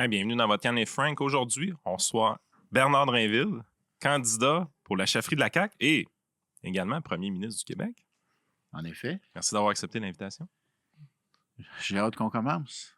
Hey, bienvenue dans votre Can et Frank. Aujourd'hui, on reçoit Bernard Drainville, candidat pour la chefferie de la CAQ et également premier ministre du Québec. En effet. Merci d'avoir accepté l'invitation. J'ai hâte qu'on commence.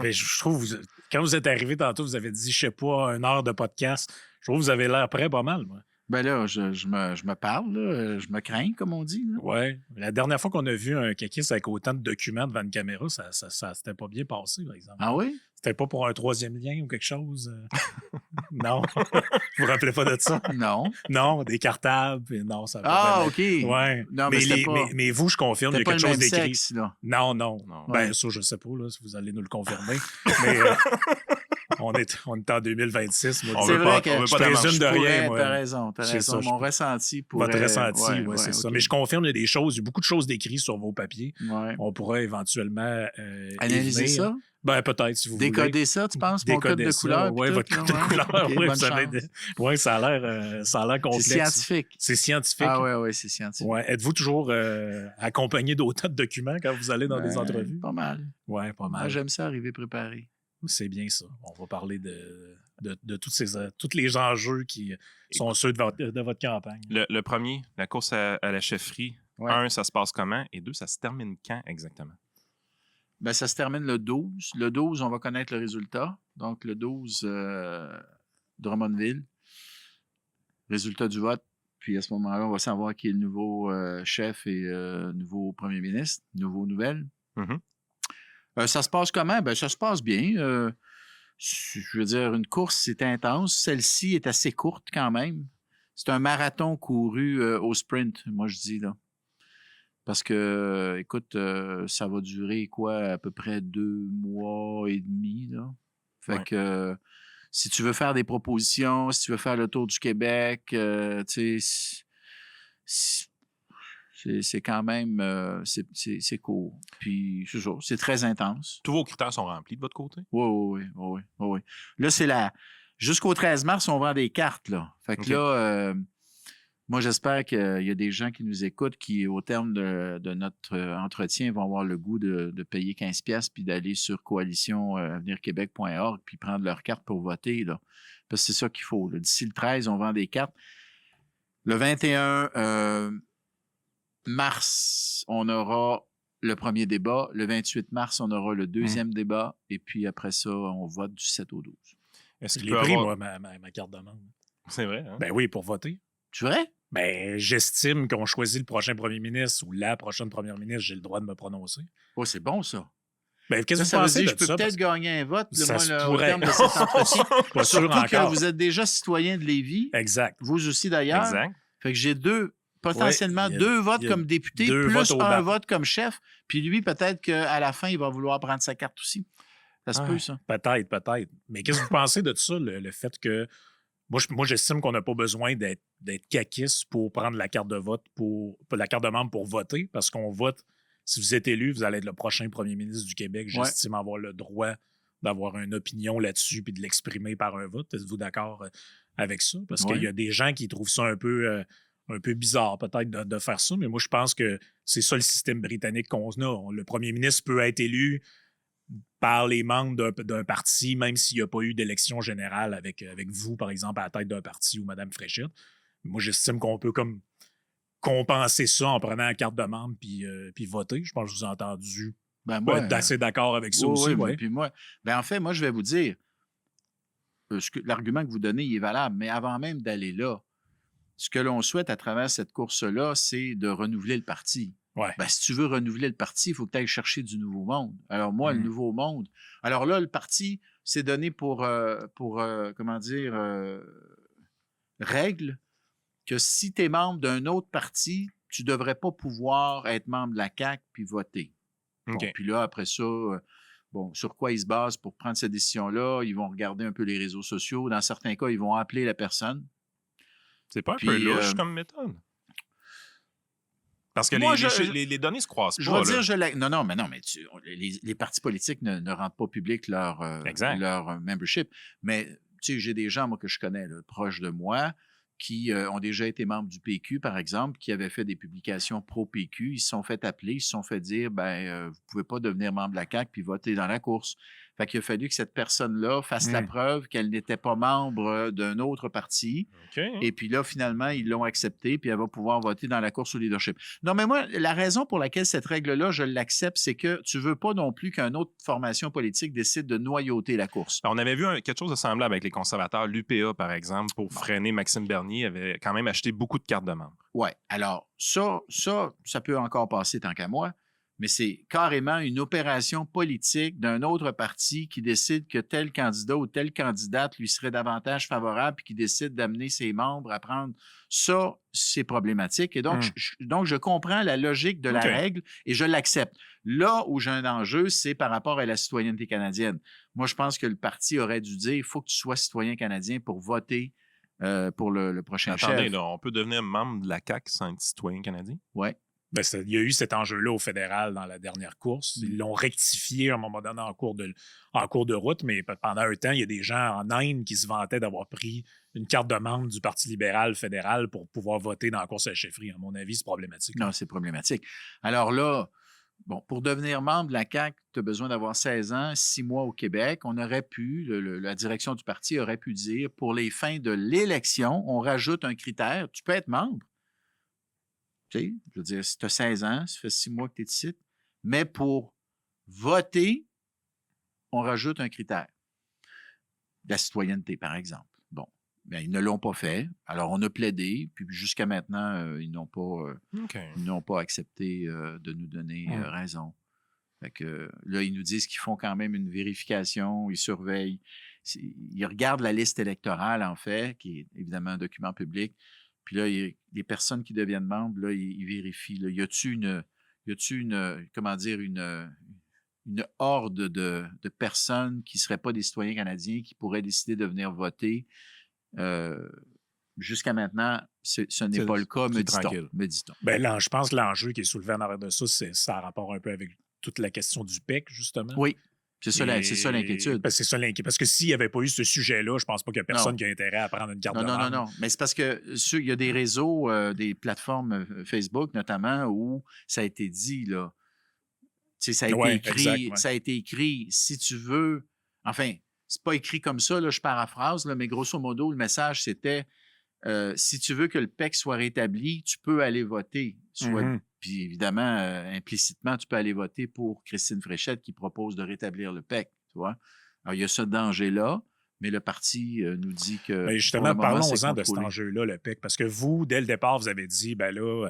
Je trouve, quand vous êtes arrivé tantôt, vous avez dit, je sais pas, 1 heure de podcast. Je trouve que vous avez l'air prêt pas mal, moi. Ben là, je me parle, là, je me crains, comme on dit. Là. Ouais. La dernière fois qu'on a vu un caquiste avec autant de documents devant une caméra, ça s'était pas bien passé, par exemple. Ah oui? C'était pas pour un 3e lien ou quelque chose? Non. Vous vous rappelez pas de ça? Non. Non, des cartables. Puis non, ça va Ah, pas. OK. Ouais. Non, mais vous, je confirme, il y a pas quelque le chose même d'écrit. sexe, là. Non. Ben, Ouais. ça, je sais pas, là, si vous allez nous le confirmer. Mais on est en 2026. Moi, C'est vrai que je présume de rien. T'as raison. C'est ça, Mon ressenti pourrait... Votre ressenti, ouais, c'est ça. OK. Mais je confirme, il y a des choses, il y a beaucoup de choses décrites sur vos papiers. Ouais. On pourrait éventuellement Analyser ça? Ben, peut-être, si vous voulez. Décoder ça, tu penses? Mon code de couleur? Oui, votre code de couleur. Okay, Oui, bonne ça a l'air complexe. C'est scientifique. C'est scientifique. Ah oui, c'est scientifique. Ouais. Êtes-vous toujours accompagné d'autant de documents quand vous allez dans des entrevues? Pas mal. Oui, pas mal. Moi, j'aime ça arriver préparé. C'est bien ça. On va parler de tous les enjeux qui sont ceux de votre campagne. Le premier, la course à la chefferie. Ouais. 1, ça se passe comment? Et 2, ça se termine quand exactement? Ben, ça se termine le 12. Le 12, on va connaître le résultat. Donc, le 12, Drummondville. Résultat du vote. Puis, à ce moment-là, on va savoir qui est le nouveau chef et nouveau premier ministre. Nouveau nouvelle. Mm-hmm. Ça se passe comment? Ben, ça se passe bien. Je veux dire, une course, c'est intense. Celle-ci est assez courte quand même. C'est un marathon couru au sprint, moi, je dis, là. Parce que, écoute, ça va durer à peu près 2 mois et demi, là. Fait que si tu veux faire des propositions, si tu veux faire le tour du Québec, tu sais, c'est quand même, c'est court. Puis, c'est très intense. Tous vos critères sont remplis de votre côté? Oui. Là, c'est jusqu'au 13 mars, on vend des cartes, là. Fait que là... moi, j'espère qu'il y a des gens qui nous écoutent qui, au terme de notre entretien, vont avoir le goût de payer 15$ puis d'aller sur coalitionavenirquebec.org puis prendre leur carte pour voter. Là. Parce que c'est ça qu'il faut. Là. D'ici le 13, on vend des cartes. Le 21 mars, on aura le premier débat. Le 28 mars, on aura le deuxième débat. Et puis après ça, on vote du 7 au 12. Est-ce qu'il est pris, moi, ma carte de membre? C'est vrai, hein? Ben oui, pour voter. Tu vrai? Ben, j'estime qu'on choisit le prochain premier ministre ou la prochaine première ministre, j'ai le droit de me prononcer. Oh, c'est bon, ça. Ben, qu'est-ce que ça vous veut pensez dire de je peux ça? peut-être gagner un vote Ça se au pourrait. terme de cet entretien. Pas sûr Surtout que encore. vous êtes déjà citoyen de Lévis. Exact. Vous aussi, d'ailleurs. Exact. Fait que j'ai potentiellement il y a 2 votes comme député, deux plus votes au un BAP. vote comme chef. Puis lui, peut-être qu'à la fin, il va vouloir prendre sa carte aussi. Ça se peut, ça. Peut-être. Mais qu'est-ce que vous pensez de ça, le fait que... Moi, j'estime qu'on n'a pas besoin d'être caquiste pour prendre la carte de vote, pour la carte de membre pour voter, parce qu'on vote. Si vous êtes élu, vous allez être le prochain premier ministre du Québec. J'estime avoir le droit d'avoir une opinion là-dessus puis de l'exprimer par un vote. Êtes-vous d'accord avec ça? Parce qu'il y a des gens qui trouvent ça un peu bizarre, peut-être, de faire ça, mais moi, je pense que c'est ça le système britannique qu'on a. Le premier ministre peut être élu par les membres d'un parti, même s'il n'y a pas eu d'élection générale avec vous, par exemple, à la tête d'un parti ou Mme Fréchette. Moi, j'estime qu'on peut comme compenser ça en prenant la carte de membre puis voter. Je pense que je vous ai entendu être assez d'accord avec ça aussi. Oui, puis moi, en fait, moi, je vais vous dire, l'argument que vous donnez, il est valable, mais avant même d'aller là, ce que l'on souhaite à travers cette course-là, c'est de renouveler le parti. Ouais. Ben, si tu veux renouveler le parti, il faut que tu ailles chercher du nouveau monde. Alors moi, le nouveau monde... Alors là, le parti, c'est donné pour règle que si tu es membre d'un autre parti, tu ne devrais pas pouvoir être membre de la CAQ puis voter. Bon, puis là, après ça, sur quoi ils se basent pour prendre cette décision-là? Ils vont regarder un peu les réseaux sociaux. Dans certains cas, ils vont appeler la personne. C'est pas un Puis, peu louche comme méthode? Parce que moi, les données se croisent je pas. vais là. dire, non, mais les partis politiques ne rendent pas public Exact. leur membership. Mais tu sais, j'ai des gens, moi, que je connais, là, proches de moi, qui ont déjà été membres du PQ, par exemple, qui avaient fait des publications pro-PQ. Ils se sont fait appeler, ils se sont fait dire, vous pouvez pas devenir membre de la CAQ puis voter dans la course. Fait qu'il a fallu que cette personne-là fasse la preuve qu'elle n'était pas membre d'un autre parti. OK. Et puis là, finalement, ils l'ont accepté, puis elle va pouvoir voter dans la course au leadership. Non, mais moi, la raison pour laquelle cette règle-là, je l'accepte, c'est que tu veux pas non plus qu'une autre formation politique décide de noyauter la course. On avait vu quelque chose de semblable avec les conservateurs. L'UPA, par exemple, pour freiner Maxime Bernier, avait quand même acheté beaucoup de cartes de membres. Oui. Alors, ça peut encore passer tant qu'à moi, mais c'est carrément une opération politique d'un autre parti qui décide que tel candidat ou telle candidate lui serait davantage favorable et qui décide d'amener ses membres à prendre. Ça, c'est problématique. Et donc, je comprends la logique de la règle et je l'accepte. Là où j'ai un enjeu, c'est par rapport à la citoyenneté canadienne. Moi, je pense que le parti aurait dû dire il faut que tu sois citoyen canadien pour voter pour le prochain chef. Attendez, là, on peut devenir membre de la CAQ sans être citoyen canadien? Oui. Il y a eu cet enjeu-là au fédéral dans la dernière course. Ils l'ont rectifié à un moment donné en cours de route, mais pendant un temps, il y a des gens en Inde qui se vantaient d'avoir pris une carte de membre du Parti libéral fédéral pour pouvoir voter dans la course à la chefferie. À mon avis, c'est problématique. Non, c'est problématique. Alors là, bon, pour devenir membre de la CAQ, tu as besoin d'avoir 16 ans, 6 mois au Québec. On aurait pu, la direction du parti aurait pu dire, pour les fins de l'élection, on rajoute un critère. Tu peux être membre. Tu sais, je veux dire, si tu as 16 ans, ça fait 6 mois que tu es ici. Mais pour voter, on rajoute un critère. La citoyenneté, par exemple. Bon, bien, ils ne l'ont pas fait. Alors, on a plaidé, puis jusqu'à maintenant, ils n'ont pas accepté de nous donner raison. Fait que là, ils nous disent qu'ils font quand même une vérification, ils surveillent. Ils regardent la liste électorale, en fait, qui est évidemment un document public. Puis là, les personnes qui deviennent membres, là, ils vérifient. Là, y a-tu une horde de personnes qui ne seraient pas des citoyens canadiens qui pourraient décider de venir voter? Jusqu'à maintenant, ce n'est pas le cas, me dit-on. Ben là, je pense que l'enjeu qui est soulevé en arrière de ça, ça a rapport un peu avec toute la question du PEC, justement. Oui. C'est ça l'inquiétude. C'est ça l'inquiétude. Parce que s'il n'y avait pas eu ce sujet-là, je pense pas qu'il y a personne qui a intérêt à prendre une carte de membre. Non. Mais c'est parce que il y a des réseaux, des plateformes Facebook notamment, où ça a été dit, là. Tu sais, ça a été écrit. Exact. Ça a été écrit, si tu veux. Enfin, c'est pas écrit comme ça, là, je paraphrase, là, mais grosso modo, le message, c'était si tu veux que le PEC soit rétabli, tu peux aller voter. Puis évidemment, implicitement, tu peux aller voter pour Christine Fréchette qui propose de rétablir le PEC. Tu vois? Alors, il y a ce danger-là, mais le parti nous dit que. Mais justement, parlons-en de cet enjeu-là, le PEC, parce que vous, dès le départ, vous avez dit, ben là,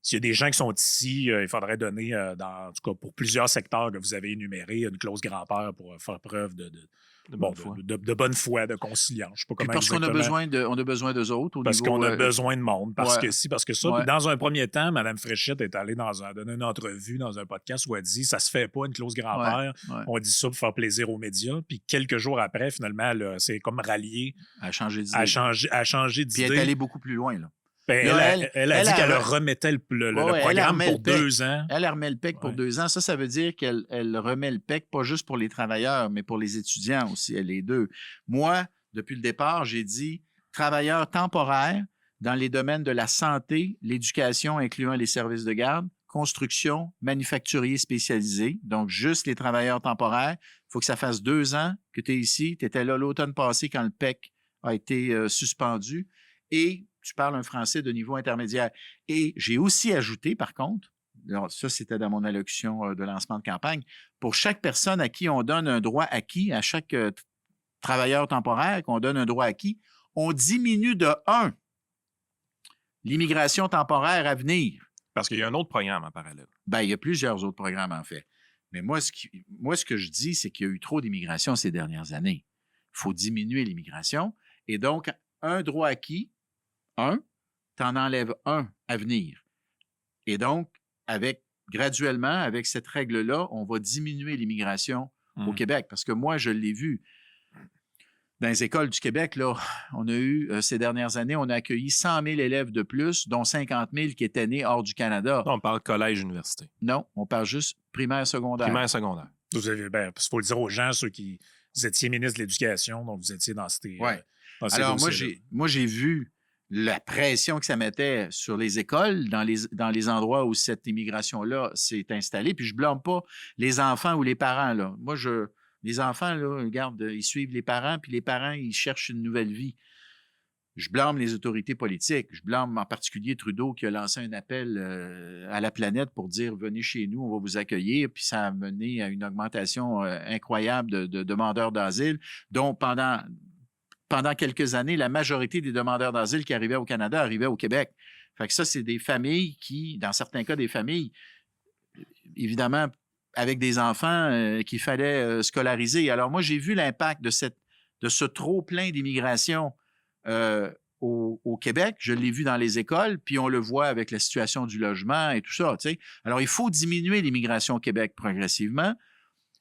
s'il y a des gens qui sont ici, il faudrait donner, en tout cas pour plusieurs secteurs que vous avez énumérés, une clause grand-père pour faire preuve de bonne foi, de conciliance. Je sais pas comment parce qu'on a besoin d'eux autres. Parce qu'on a besoin de monde. Parce que ça. Puis dans un premier temps, Mme Fréchette est allée donner une entrevue dans un podcast où elle dit ça se fait pas, une clause grand-père. On dit ça pour faire plaisir aux médias. Puis quelques jours après, finalement, c'est comme rallié. Elle a changé d'idée. Elle a changé d'idée. Puis elle est allée beaucoup plus loin, là. Ben, elle a dit qu'elle remettait le programme pour 2 ans. Elle remet le PEC pour 2 ans. Ça veut dire qu'elle remet le PEC pas juste pour les travailleurs, mais pour les étudiants aussi, les deux. Moi, depuis le départ, j'ai dit travailleurs temporaires dans les domaines de la santé, l'éducation, incluant les services de garde, construction, manufacturier spécialisé, donc juste les travailleurs temporaires. Il faut que ça fasse 2 ans que tu es ici. Tu étais là l'automne passé quand le PEC a été suspendu. Et tu parles un français de niveau intermédiaire. Et j'ai aussi ajouté, par contre, alors ça, c'était dans mon allocution de lancement de campagne, pour chaque personne à qui on donne un droit acquis, à chaque travailleur temporaire qu'on donne un droit acquis, on diminue de 1 l'immigration temporaire à venir. Parce qu'il y a un autre programme en parallèle. Bien, il y a plusieurs autres programmes, en fait. Mais moi, ce que je dis, c'est qu'il y a eu trop d'immigration ces dernières années. Il faut diminuer l'immigration. Et donc, un droit acquis, tu en enlèves 1 à venir. Et donc, graduellement, avec cette règle-là, on va diminuer l'immigration au Québec. Parce que moi, je l'ai vu. Dans les écoles du Québec, là, on a eu, ces dernières années, on a accueilli 100 000 élèves de plus, dont 50 000 qui étaient nés hors du Canada. Là, on parle collège-université. Non, on parle juste primaire, secondaire. Primaire, secondaire. Vous avez, parce qu'il faut le dire aux gens, ceux qui vous étiez ministre de l'Éducation, donc vous étiez dans ces, Ouais. dans ces Alors, dossiers-là. moi, j'ai vu la pression que ça mettait sur les écoles, dans les endroits où cette immigration-là s'est installée. Puis je blâme pas les enfants ou les parents, là. Moi, les enfants, là, regarde, ils suivent les parents, puis les parents, ils cherchent une nouvelle vie. Je blâme les autorités politiques. Je blâme en particulier Trudeau qui a lancé un appel à la planète pour dire « Venez chez nous, on va vous accueillir ». Puis ça a mené à une augmentation incroyable de demandeurs d'asile, dont pendant quelques années, la majorité des demandeurs d'asile qui arrivaient au Canada arrivaient au Québec. Fait que ça, c'est des familles qui, dans certains cas, des familles, évidemment, avec des enfants qu'il fallait scolariser. Alors moi, j'ai vu l'impact de ce trop-plein d'immigration au Québec. Je l'ai vu dans les écoles, puis on le voit avec la situation du logement et tout ça. Tu sais. Alors, il faut diminuer l'immigration au Québec progressivement,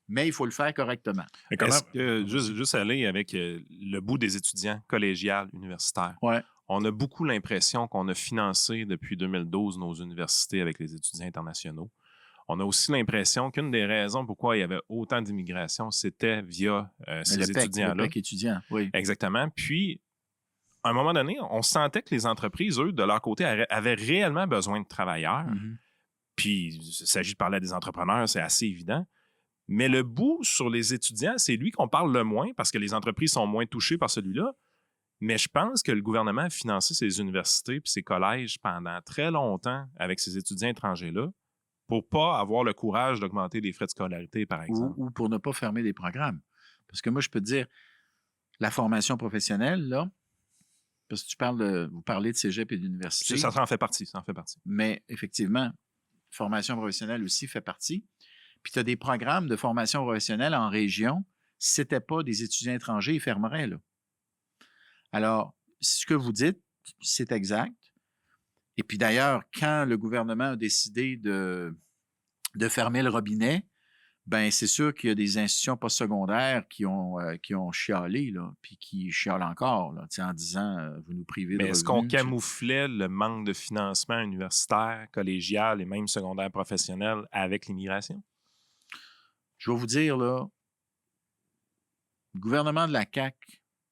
mais il faut le faire correctement. Mais comment- Est-ce que, juste aller avec le bout des étudiants collégiales, universitaires, Ouais. on a beaucoup l'impression qu'on a financé depuis 2012 nos universités avec les étudiants internationaux. On a aussi l'impression qu'une des raisons pourquoi il y avait autant d'immigration, c'était via ces Le PEC, étudiants-là. le PEC étudiant, oui. Exactement. Puis, à un moment donné, on sentait que les entreprises, eux, de leur côté, avaient réellement besoin de travailleurs. Mhm. Puis, il s'agit de parler à des entrepreneurs, c'est assez évident. Mais le bout sur les étudiants, c'est lui qu'on parle le moins parce que les entreprises sont moins touchées par celui-là. Mais je pense que le gouvernement a financé ces universités et ces collèges pendant très longtemps avec ces étudiants étrangers-là pour pas avoir le courage d'augmenter les frais de scolarité, par exemple. Ou pour ne pas fermer des programmes. Parce que moi, je peux te dire, la formation professionnelle, là, parce que vous parlez de cégep et d'université. Ça en fait partie, ça en fait partie. Mais effectivement, formation professionnelle aussi fait partie. Puis tu as des programmes de formation professionnelle en région. Si ce n'était pas des étudiants étrangers, ils fermeraient, là. Alors, ce que vous dites, c'est exact. Et puis d'ailleurs, quand le gouvernement a décidé de fermer le robinet, ben c'est sûr qu'il y a des institutions postsecondaires qui ont chialé, là, puis qui chialent encore, là, en disant vous nous privez de Mais est-ce qu'on revenus. camouflait le manque de financement universitaire, collégial et même secondaire professionnel avec l'immigration? Je vais vous dire, là, le gouvernement de la CAQ,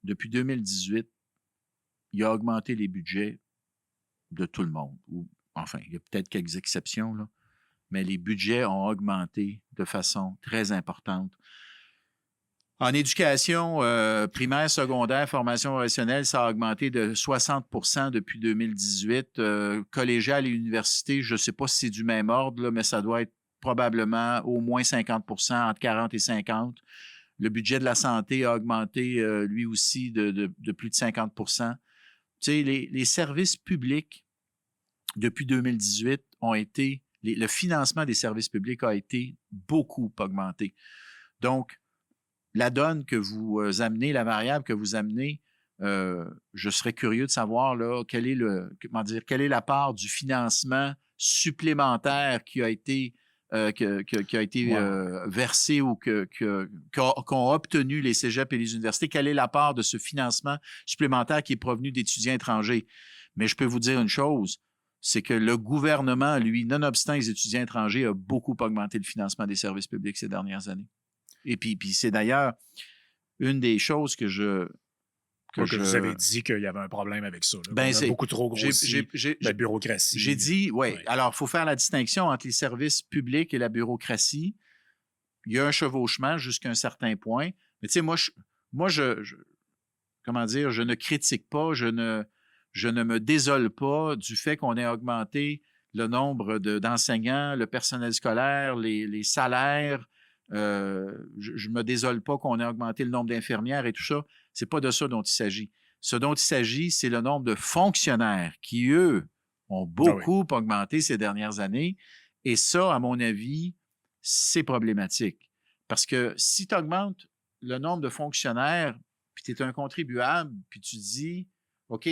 depuis 2018, il a augmenté les budgets de tout le monde. Enfin, il y a peut-être quelques exceptions, là, mais les budgets ont augmenté de façon très importante. En éducation primaire, secondaire, formation professionnelle, ça a augmenté de 60 % depuis 2018. Collégial et université, je ne sais pas si c'est du même ordre, là, mais ça doit être probablement au moins 50 %, entre 40 et 50. Le budget de la santé a augmenté lui aussi de plus de 50 %. Tu sais, les services publics, depuis 2018, ont été... le financement des services publics a été beaucoup augmenté. Donc, la donne que vous amenez, la variable que vous amenez, je serais curieux de savoir là, quelle est la part du financement supplémentaire qui a été versé ou qu'ont obtenu les cégeps et les universités. Quelle est la part de ce financement supplémentaire qui est provenu d'étudiants étrangers? Mais je peux vous dire une chose, c'est que le gouvernement, lui, nonobstant les étudiants étrangers, a beaucoup augmenté le financement des services publics ces dernières années. Et puis c'est d'ailleurs une des choses que vous avez dit qu'il y avait un problème avec ça. Là. Ben, On a beaucoup trop grossi la bureaucratie. J'ai dit, oui. Ouais. Alors, il faut faire la distinction entre les services publics et la bureaucratie. Il y a un chevauchement jusqu'à un certain point. Mais tu sais, moi, comment dire, je ne critique pas, je ne me désole pas du fait qu'on ait augmenté le nombre d'enseignants, le personnel scolaire, les salaires. Je ne me désole pas qu'on ait augmenté le nombre d'infirmières et tout ça. Ce n'est pas de ça dont il s'agit. Ce dont il s'agit, c'est le nombre de fonctionnaires qui, eux, ont beaucoup augmenté ces dernières années. Et ça, à mon avis, c'est problématique. Parce que si tu augmentes le nombre de fonctionnaires, puis tu es un contribuable, puis tu dis, OK,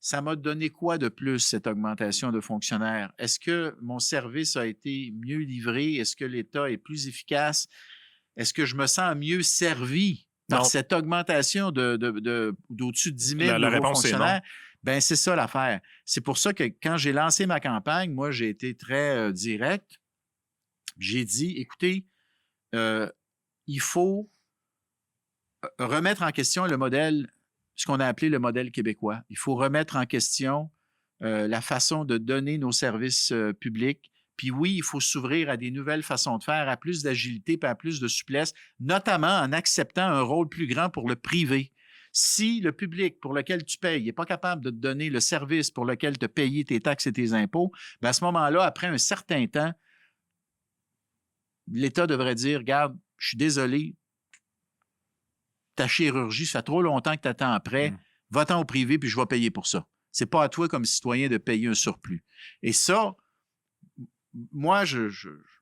ça m'a donné quoi de plus, cette augmentation de fonctionnaires? Est-ce que mon service a été mieux livré? Est-ce que l'État est plus efficace? Est-ce que je me sens mieux servi par Non. cette augmentation d'au-dessus de 10 000 La nouveaux réponse, c'est non. fonctionnaires, ben c'est ça l'affaire. C'est pour ça que quand j'ai lancé ma campagne, moi, j'ai été très direct. J'ai dit, écoutez, il faut remettre en question le modèle, ce qu'on a appelé le modèle québécois. Il faut remettre en question la façon de donner nos services publics. Puis oui, il faut s'ouvrir à des nouvelles façons de faire, à plus d'agilité, puis à plus de souplesse, notamment en acceptant un rôle plus grand pour le privé. Si le public pour lequel tu payes n'est pas capable de te donner le service pour lequel tu as payé tes taxes et tes impôts, bien à ce moment-là, après un certain temps, l'État devrait dire, regarde, je suis désolé, ta chirurgie, ça fait trop longtemps que tu attends après, va-t'en au privé, puis je vais payer pour ça. C'est pas à toi comme citoyen de payer un surplus. Et ça, moi, je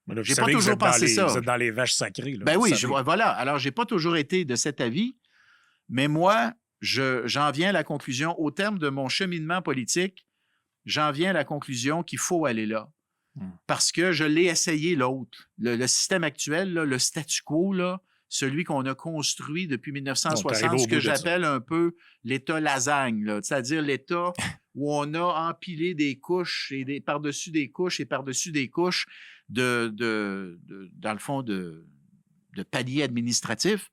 n'ai pas toujours pensé ça. Vous êtes dans les vaches sacrées. Là, ben oui, voilà. Alors, j'ai pas toujours été de cet avis, mais moi, j'en viens à la conclusion, au terme de mon cheminement politique, j'en viens à la conclusion qu'il faut aller là. Parce que je l'ai essayé l'autre. Le système actuel, là, le statu quo, là, celui qu'on a construit depuis 1960, ce que j'appelle un peu l'État lasagne, là, c'est-à-dire l'État où on a empilé des couches et par-dessus des couches et par-dessus des couches dans le fond, de paliers administratifs.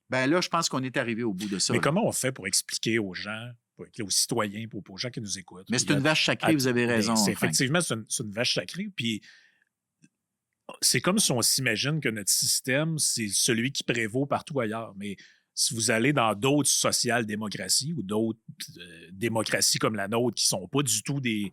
Ben là, je pense qu'on est arrivé au bout de ça. Mais là. comment on fait pour expliquer aux gens, aux citoyens, aux gens qui nous écoutent? Mais c'est une vache sacrée, vous avez raison. Effectivement, c'est une vache sacrée. Puis c'est comme si on s'imagine que notre système, c'est celui qui prévaut partout ailleurs. Mais si vous allez dans d'autres social-démocraties ou d'autres démocraties comme la nôtre qui ne sont pas du tout des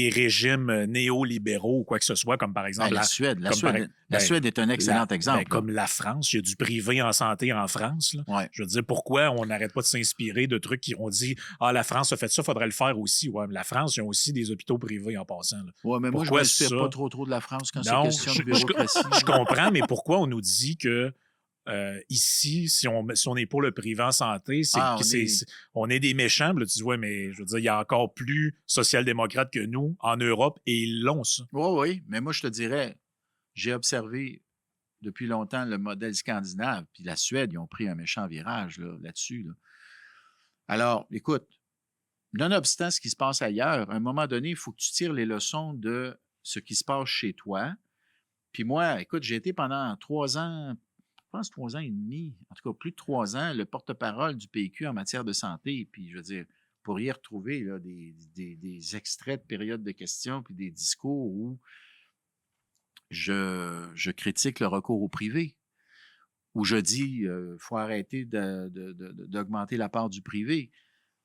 régimes néolibéraux ou quoi que ce soit, comme par exemple la Suède. La Suède est un excellent exemple. Comme la France, il y a du privé en santé en France. Là. Ouais. Je veux dire, pourquoi on n'arrête pas de s'inspirer de trucs qui ont dit « Ah, la France a fait ça, il faudrait le faire aussi. » Ouais, mais la France, ils ont aussi des hôpitaux privés en passant. Oui, mais moi, je ne m'inspire pas trop de la France quand c'est question de bureaucratie. Je comprends, mais pourquoi on nous dit que ici, si on est pour le privé en santé, on est des méchants. Là, tu dis, ouais, mais je veux dire, il y a encore plus social-démocrates que nous en Europe et ils l'ont, ça. Oui, mais moi, je te dirais, j'ai observé depuis longtemps le modèle scandinave, puis la Suède, ils ont pris un méchant virage là-dessus. Là. Alors, écoute, nonobstant ce qui se passe ailleurs, à un moment donné, il faut que tu tires les leçons de ce qui se passe chez toi. Puis moi, écoute, j'ai été pendant 3 ans, je pense 3 ans et demi, en tout cas plus de 3 ans, le porte-parole du PQ en matière de santé. Puis, je veux dire, vous pourriez retrouver là, des extraits de périodes de questions puis des discours où je critique le recours au privé, où je dis qu'il faut arrêter d'augmenter la part du privé.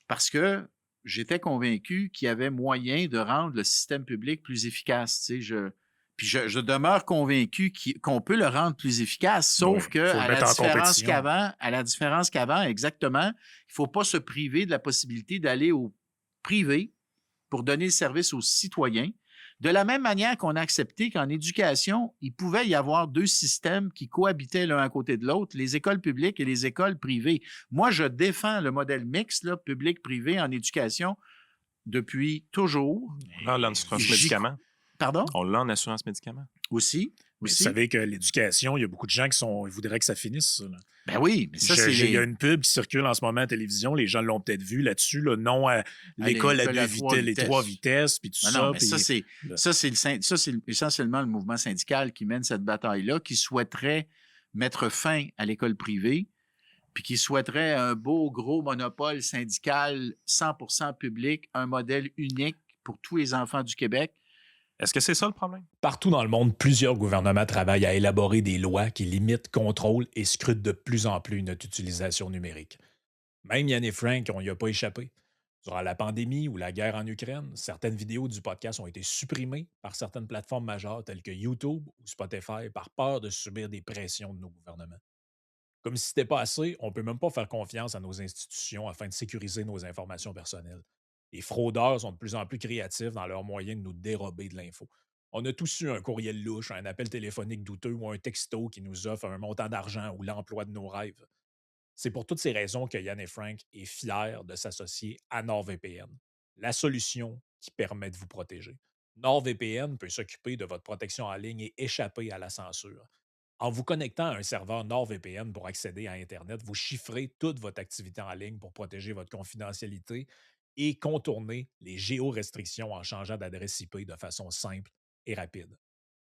Parce que j'étais convaincu qu'il y avait moyen de rendre le système public plus efficace. Tu sais, Puis je demeure convaincu qu'on peut le rendre plus efficace, sauf que à la différence qu'avant, exactement, il ne faut pas se priver de la possibilité d'aller au privé pour donner le service aux citoyens. De la même manière qu'on a accepté qu'en éducation, il pouvait y avoir 2 systèmes qui cohabitaient l'un à côté de l'autre, les écoles publiques et les écoles privées. Moi, je défends le modèle mixte, public-privé en éducation, depuis toujours. On l'a en assurance médicaments. Pardon? On l'a en assurance médicaments. Aussi. Vous savez que l'éducation, il y a beaucoup de gens ils voudraient que ça finisse, ça. Là. Ben oui, mais ça, Il y a une pub qui circule en ce moment à la télévision, les gens l'ont peut-être vu là-dessus, là, non à l'école à 2 vitesses, les 3 vitesses, puis tout ça. Non, mais ça, c'est essentiellement le mouvement syndical qui mène cette bataille-là, qui souhaiterait mettre fin à l'école privée, puis qui souhaiterait un beau, gros monopole syndical 100% public, un modèle unique pour tous les enfants du Québec. Est-ce que c'est ça le problème? Partout dans le monde, plusieurs gouvernements travaillent à élaborer des lois qui limitent, contrôlent et scrutent de plus en plus notre utilisation numérique. Même Yann et Frank, on n'y a pas échappé. Durant la pandémie ou la guerre en Ukraine, certaines vidéos du podcast ont été supprimées par certaines plateformes majeures telles que YouTube ou Spotify par peur de subir des pressions de nos gouvernements. Comme si c'était pas assez, on ne peut même pas faire confiance à nos institutions afin de sécuriser nos informations personnelles. Les fraudeurs sont de plus en plus créatifs dans leurs moyens de nous dérober de l'info. On a tous eu un courriel louche, un appel téléphonique douteux ou un texto qui nous offre un montant d'argent ou l'emploi de nos rêves. C'est pour toutes ces raisons que Yann et Frank est fier de s'associer à NordVPN, la solution qui permet de vous protéger. NordVPN peut s'occuper de votre protection en ligne et échapper à la censure. En vous connectant à un serveur NordVPN pour accéder à Internet, vous chiffrez toute votre activité en ligne pour protéger votre confidentialité et contourner les géorestrictions en changeant d'adresse IP de façon simple et rapide.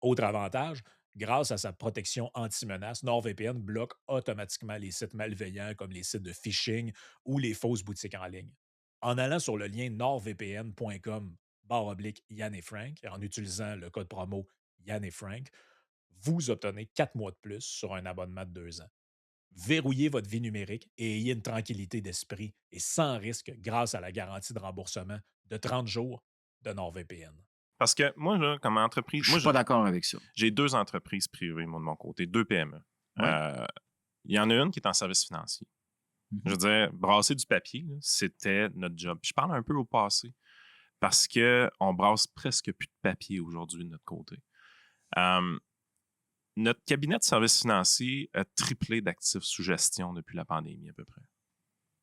Autre avantage, grâce à sa protection anti-menace, NordVPN bloque automatiquement les sites malveillants comme les sites de phishing ou les fausses boutiques en ligne. En allant sur le lien nordvpn.com/Yann et Frank et en utilisant le code promo Yann et Frank, vous obtenez 4 mois de plus sur un abonnement de 2 ans. Verrouillez votre vie numérique et ayez une tranquillité d'esprit et sans risque grâce à la garantie de remboursement de 30 jours de NordVPN. Parce que moi, là, comme entreprise, Je suis pas d'accord avec ça. j'ai 2 entreprises privées, moi, de mon côté, 2 PME. Ouais. Il y en a une qui est en service financier. Je veux dire, brasser du papier, là, c'était notre job. Je parle un peu au passé parce qu'on brasse presque plus de papier aujourd'hui de notre côté. Notre cabinet de services financiers a triplé d'actifs sous gestion depuis la pandémie, à peu près.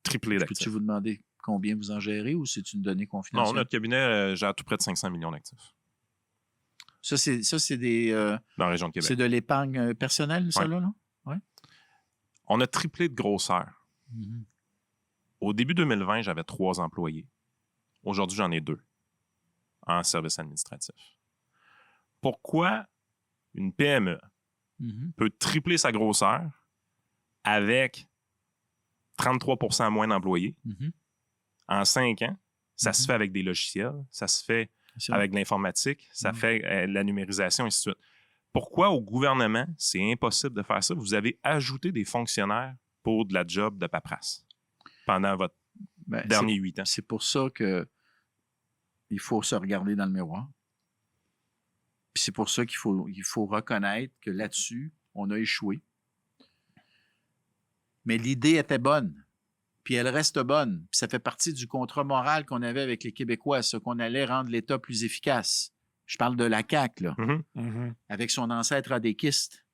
Triplé d'actifs. Peux-tu vous demander combien vous en gérez ou c'est une donnée confidentielle? Non, notre cabinet gère tout près de 500 millions d'actifs Ça, c'est des. dans la région de Québec. C'est de l'épargne personnelle, ça, Ouais. là, non? On a triplé de grosseur. Mhm. Au début 2020, j'avais 3 employés. Aujourd'hui, j'en ai 2 en service administratif. Pourquoi une PME Mhm. peut tripler sa grosseur avec 33% moins d'employés Mhm. en 5 ans? Ça Mhm. se fait avec des logiciels, ça se fait C'est ça. avec de l'informatique, ça Mhm. fait la numérisation, et ainsi de suite. Pourquoi au gouvernement, c'est impossible de faire ça? Vous avez ajouté des fonctionnaires pour de la job de paperasse pendant votre Ben, dernier 8 ans. c'est pour ça que il faut se regarder dans le miroir. Puis c'est pour ça qu'il faut reconnaître que là-dessus, on a échoué. Mais l'idée était bonne. Puis elle reste bonne. Puis ça fait partie du contrat moral qu'on avait avec les Québécois, ce qu'on allait rendre l'État plus efficace. Je parle de la CAQ, là, Mhm. avec son ancêtre adéquiste.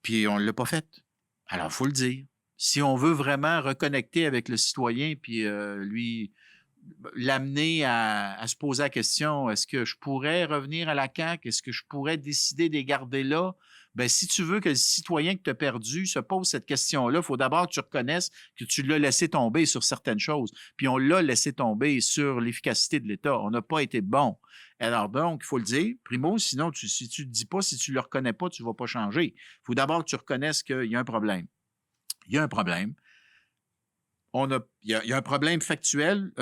Puis on ne l'a pas fait. Alors, il faut le dire. Si on veut vraiment reconnecter avec le citoyen puis lui l'amener à se poser la question, est-ce que je pourrais revenir à la CAQ? Est-ce que je pourrais décider de les garder là? Ben, si tu veux que le citoyen que tu as perdu se pose cette question-là, il faut d'abord que tu reconnaisses que tu l'as laissé tomber sur certaines choses. Puis on l'a laissé tomber sur l'efficacité de l'État. On n'a pas été bon. Alors donc, il faut le dire, primo, sinon, si tu ne le dis pas, si tu ne le reconnais pas, tu ne vas pas changer. Il faut d'abord que tu reconnaisses qu'il y a un problème. Il y a un problème. Il y a un problème factuel,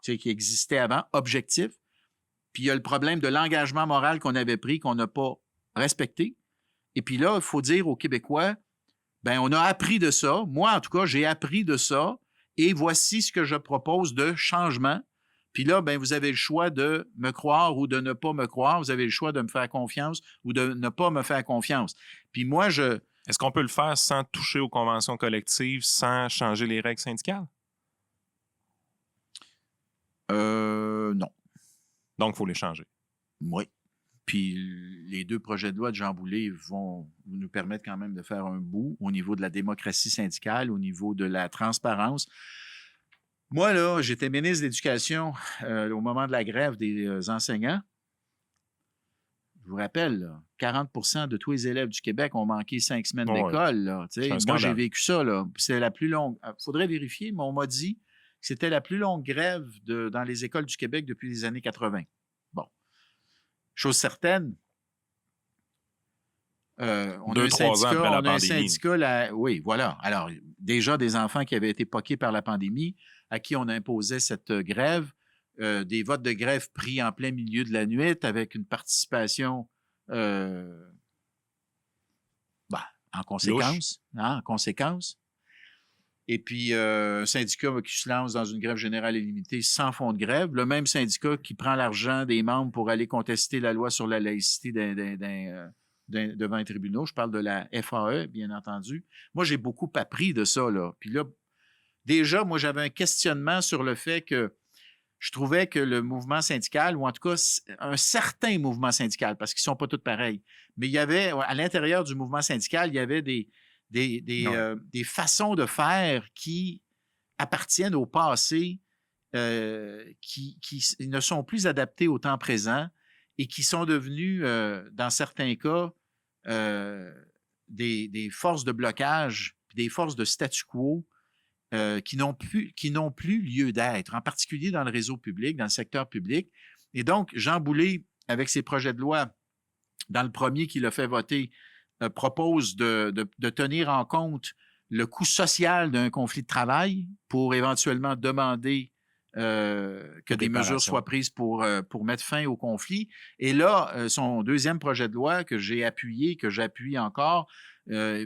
qui existait avant, objectif. Puis il y a le problème de l'engagement moral qu'on avait pris, qu'on n'a pas respecté. Et puis là, il faut dire aux Québécois, ben on a appris de ça. Moi, en tout cas, j'ai appris de ça. Et voici ce que je propose de changement. Puis là, ben vous avez le choix de me croire ou de ne pas me croire. Vous avez le choix de me faire confiance ou de ne pas me faire confiance. Puis moi, Est-ce qu'on peut le faire sans toucher aux conventions collectives, sans changer les règles syndicales? non. Donc, il faut les changer. Oui. Puis les 2 projets de loi de Jean Boulet vont nous permettre quand même de faire un bout au niveau de la démocratie syndicale, au niveau de la transparence. Moi, là, j'étais ministre de l'Éducation au moment de la grève des enseignants. Je vous rappelle, là, 40% de tous les élèves du Québec ont manqué 5 semaines Ouais. d'école. Là, tu sais. C'est un Moi, scandale. j'ai vécu ça. Là. C'est la plus longue. Il faudrait vérifier, mais on m'a dit que c'était la plus longue grève dans les écoles du Québec depuis les années 80. Bon. Chose certaine, on a 2-3 ans après la pandémie. syndicat, oui, voilà. Alors, déjà des enfants qui avaient été poqués par la pandémie, à qui on imposait cette grève, des votes de grève pris en plein milieu de la nuit avec une participation en conséquence. En conséquence. Et puis, un syndicat qui se lance dans une grève générale illimitée sans fonds de grève. Le même syndicat qui prend l'argent des membres pour aller contester la loi sur la laïcité devant les tribunaux. Je parle de la FAE, bien entendu. Moi, j'ai beaucoup appris de ça, là. Puis là, déjà, moi, j'avais un questionnement sur le fait que je trouvais que le mouvement syndical, ou en tout cas un certain mouvement syndical, parce qu'ils ne sont pas tous pareils, mais il y avait, à l'intérieur du mouvement syndical, il y avait des façons de faire qui appartiennent au passé, qui ne sont plus adaptées au temps présent et qui sont devenus, dans certains cas, des forces de blocage, des forces de statu quo qui n'ont plus lieu d'être, en particulier dans le réseau public, dans le secteur public. Et donc, Jean Boulet, avec ses projets de loi, dans le premier qu'il a fait voter, propose de tenir en compte le coût social d'un conflit de travail pour éventuellement demander que des mesures soient prises pour mettre fin au conflit. Et là, son deuxième projet de loi que j'ai appuyé, que j'appuie encore,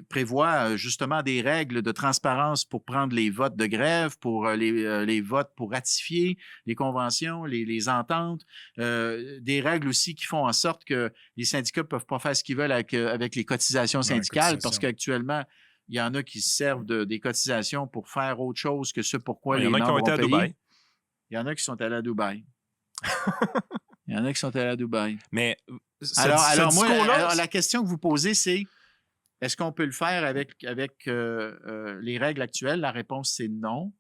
prévoit justement des règles de transparence pour prendre les votes de grève, pour les votes pour ratifier les conventions, les ententes, des règles aussi qui font en sorte que les syndicats ne peuvent pas faire ce qu'ils veulent avec les cotisations syndicales, parce qu'actuellement, il y en a qui se servent des cotisations pour faire autre chose que ce pourquoi les membres ont payé. Il y en a qui ont été à Dubaï. Il y en a qui sont allés à Dubaï. Il y en a qui sont allés à Dubaï. Mais alors moi, la question que vous posez, c'est est-ce qu'on peut le faire avec les règles actuelles? La réponse, c'est non.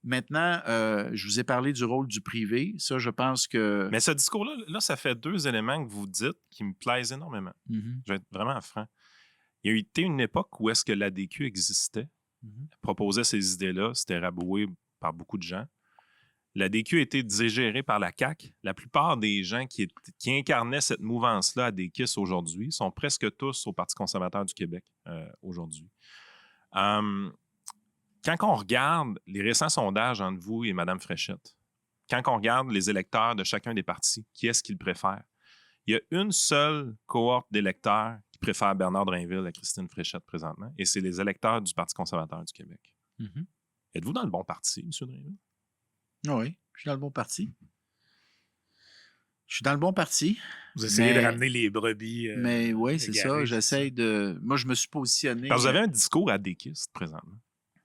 Maintenant, je vous ai parlé du rôle du privé. Ça, je pense que... Mais ce discours-là, là, ça fait 2 éléments que vous dites qui me plaisent énormément. Mm-hmm. Je vais être vraiment franc. Il y a eu une époque où est-ce que l'ADQ existait, proposait ces idées-là, c'était raboué par beaucoup de gens. L'ADQ a été digérée par la CAQ. La plupart des gens qui incarnaient cette mouvance-là ADQistes aujourd'hui sont presque tous au Parti conservateur du Québec aujourd'hui. Quand on regarde les récents sondages entre vous et Mme Fréchette, quand on regarde les électeurs de chacun des partis, qui est-ce qu'ils préfèrent? Il y a une seule cohorte d'électeurs qui préfère Bernard Drainville à Christine Fréchette présentement, et c'est les électeurs du Parti conservateur du Québec. Mm-hmm. Êtes-vous dans le bon parti, M. Drainville? Oui, je suis dans le bon parti. Je suis dans le bon parti. Vous essayez de ramener les brebis. Mais oui, c'est ça. J'essaie de... Moi, je me suis positionné... Parce que vous avez un discours adéquiste présentement.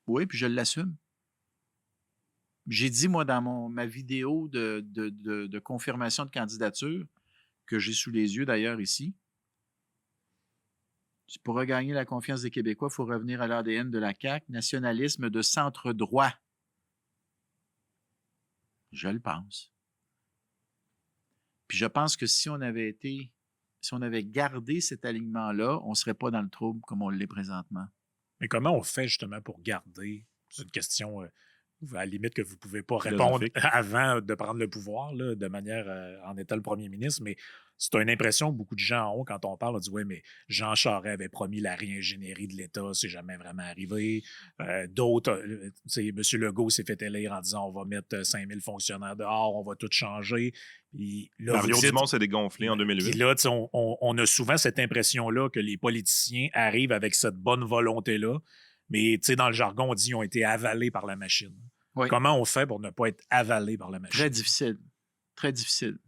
Oui, puis je l'assume. J'ai dit, moi, dans ma vidéo de confirmation de candidature, que j'ai sous les yeux d'ailleurs ici, pour regagner la confiance des Québécois, il faut revenir à l'ADN de la CAQ, nationalisme de centre droit. Je le pense. Puis je pense que si on avait gardé cet alignement-là, on ne serait pas dans le trouble comme on l'est présentement. Mais comment on fait justement pour garder? C'est une question à la limite que vous ne pouvez pas répondre avant de prendre le pouvoir, là, de manière en étant le premier ministre, mais c'est une impression que beaucoup de gens ont quand on parle. On dit oui, mais Jean Charest avait promis la réingénierie de l'État, c'est jamais vraiment arrivé. D'autres, M. Legault s'est fait élire en disant on va mettre 5000 fonctionnaires dehors, on va tout changer. Puis là, Mario Dumont s'est dégonflé en 2008. Puis là, on a souvent cette impression-là que les politiciens arrivent avec cette bonne volonté-là, mais dans le jargon, on dit qu'ils ont été avalés par la machine. Oui. Comment on fait pour ne pas être avalé par la machine? Très difficile. Très difficile.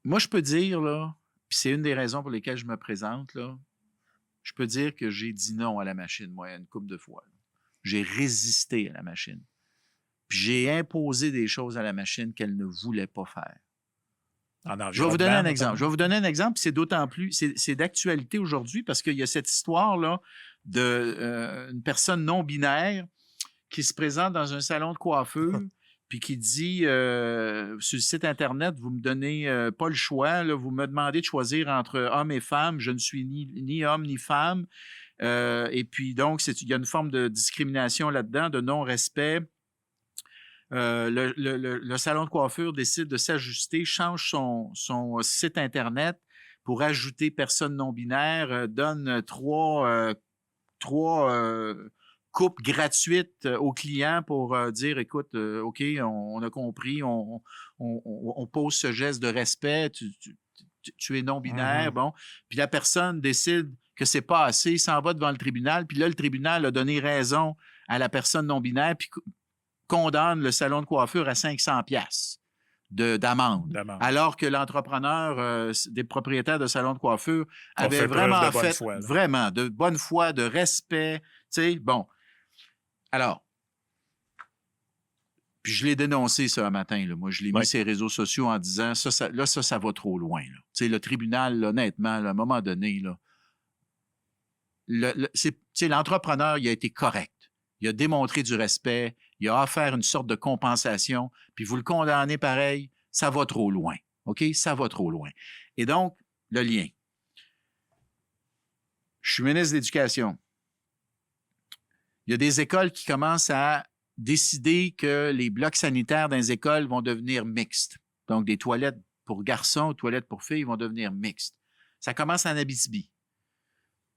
Moi, je peux dire, là, puis c'est une des raisons pour lesquelles je me présente, là, je peux dire que j'ai dit non à la machine, moi, une couple de fois. Là. J'ai résisté à la machine. Puis j'ai imposé des choses à la machine qu'elle ne voulait pas faire. Je vais vous donner un exemple. Puis c'est d'autant plus, c'est d'actualité aujourd'hui parce qu'il y a cette histoire-là d'une personne non-binaire qui se présente dans un salon de coiffure puis qui dit sur le site Internet, vous me donnez pas le choix, là, vous me demandez de choisir entre homme et femme, je ne suis ni homme ni femme. Et puis donc, il y a une forme de discrimination là-dedans, de non-respect. Le salon de coiffure décide de s'ajuster, change son site Internet pour ajouter personne non-binaire, donne trois coupes gratuites aux clients pour dire, écoute, OK, on a compris, on pose ce geste de respect, tu es non-binaire, bon. Puis la personne décide que c'est pas assez, s'en va devant le tribunal, puis là, le tribunal a donné raison à la personne non-binaire, puis condamne le salon de coiffure à 500$ d'amende. Alors que l'entrepreneur, des propriétaires de salons de coiffure, avait vraiment fait vraiment de bonne foi, de respect. Tu sais, bon. Alors, puis je l'ai dénoncé ça un matin. Là. Moi, je l'ai mis sur les réseaux sociaux en disant ça va trop loin. Tu sais, le tribunal, là, honnêtement, là, à un moment donné, là, l'entrepreneur, il a été correct. il a démontré du respect, il a offert une sorte de compensation, puis vous le condamnez pareil, ça va trop loin. OK? Ça va trop loin. Et donc, le lien. Je suis ministre de l'Éducation. Il y a des écoles qui commencent à décider que les blocs sanitaires dans les écoles vont devenir mixtes. Donc, des toilettes pour garçons, toilettes pour filles vont devenir mixtes. Ça commence en Abitibi.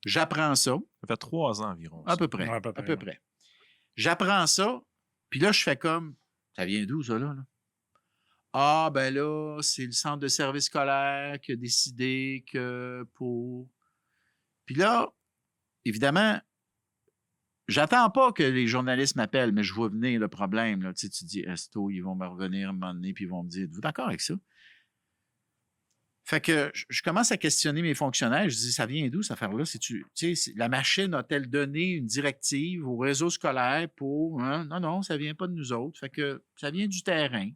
J'apprends ça. Ça fait 3 ans environ. À peu près. Ouais, À peu près. J'apprends ça, puis là, je fais comme, ça vient d'où, ça, là? Ah, ben là, c'est le centre de service scolaire qui a décidé que pour... Puis là, évidemment, j'attends pas que les journalistes m'appellent, mais je vois venir le problème. Là. Tu sais, tu dis, Esto, ils vont me revenir à un moment donné, puis ils vont me dire, êtes-vous d'accord avec ça? Fait que je commence à questionner mes fonctionnaires. Je dis, ça vient d'où, cette affaire-là? Tu sais, la machine a-t-elle donné une directive au réseau scolaire pour... Hein? Non, non, ça vient pas de nous autres. Fait que ça vient du terrain.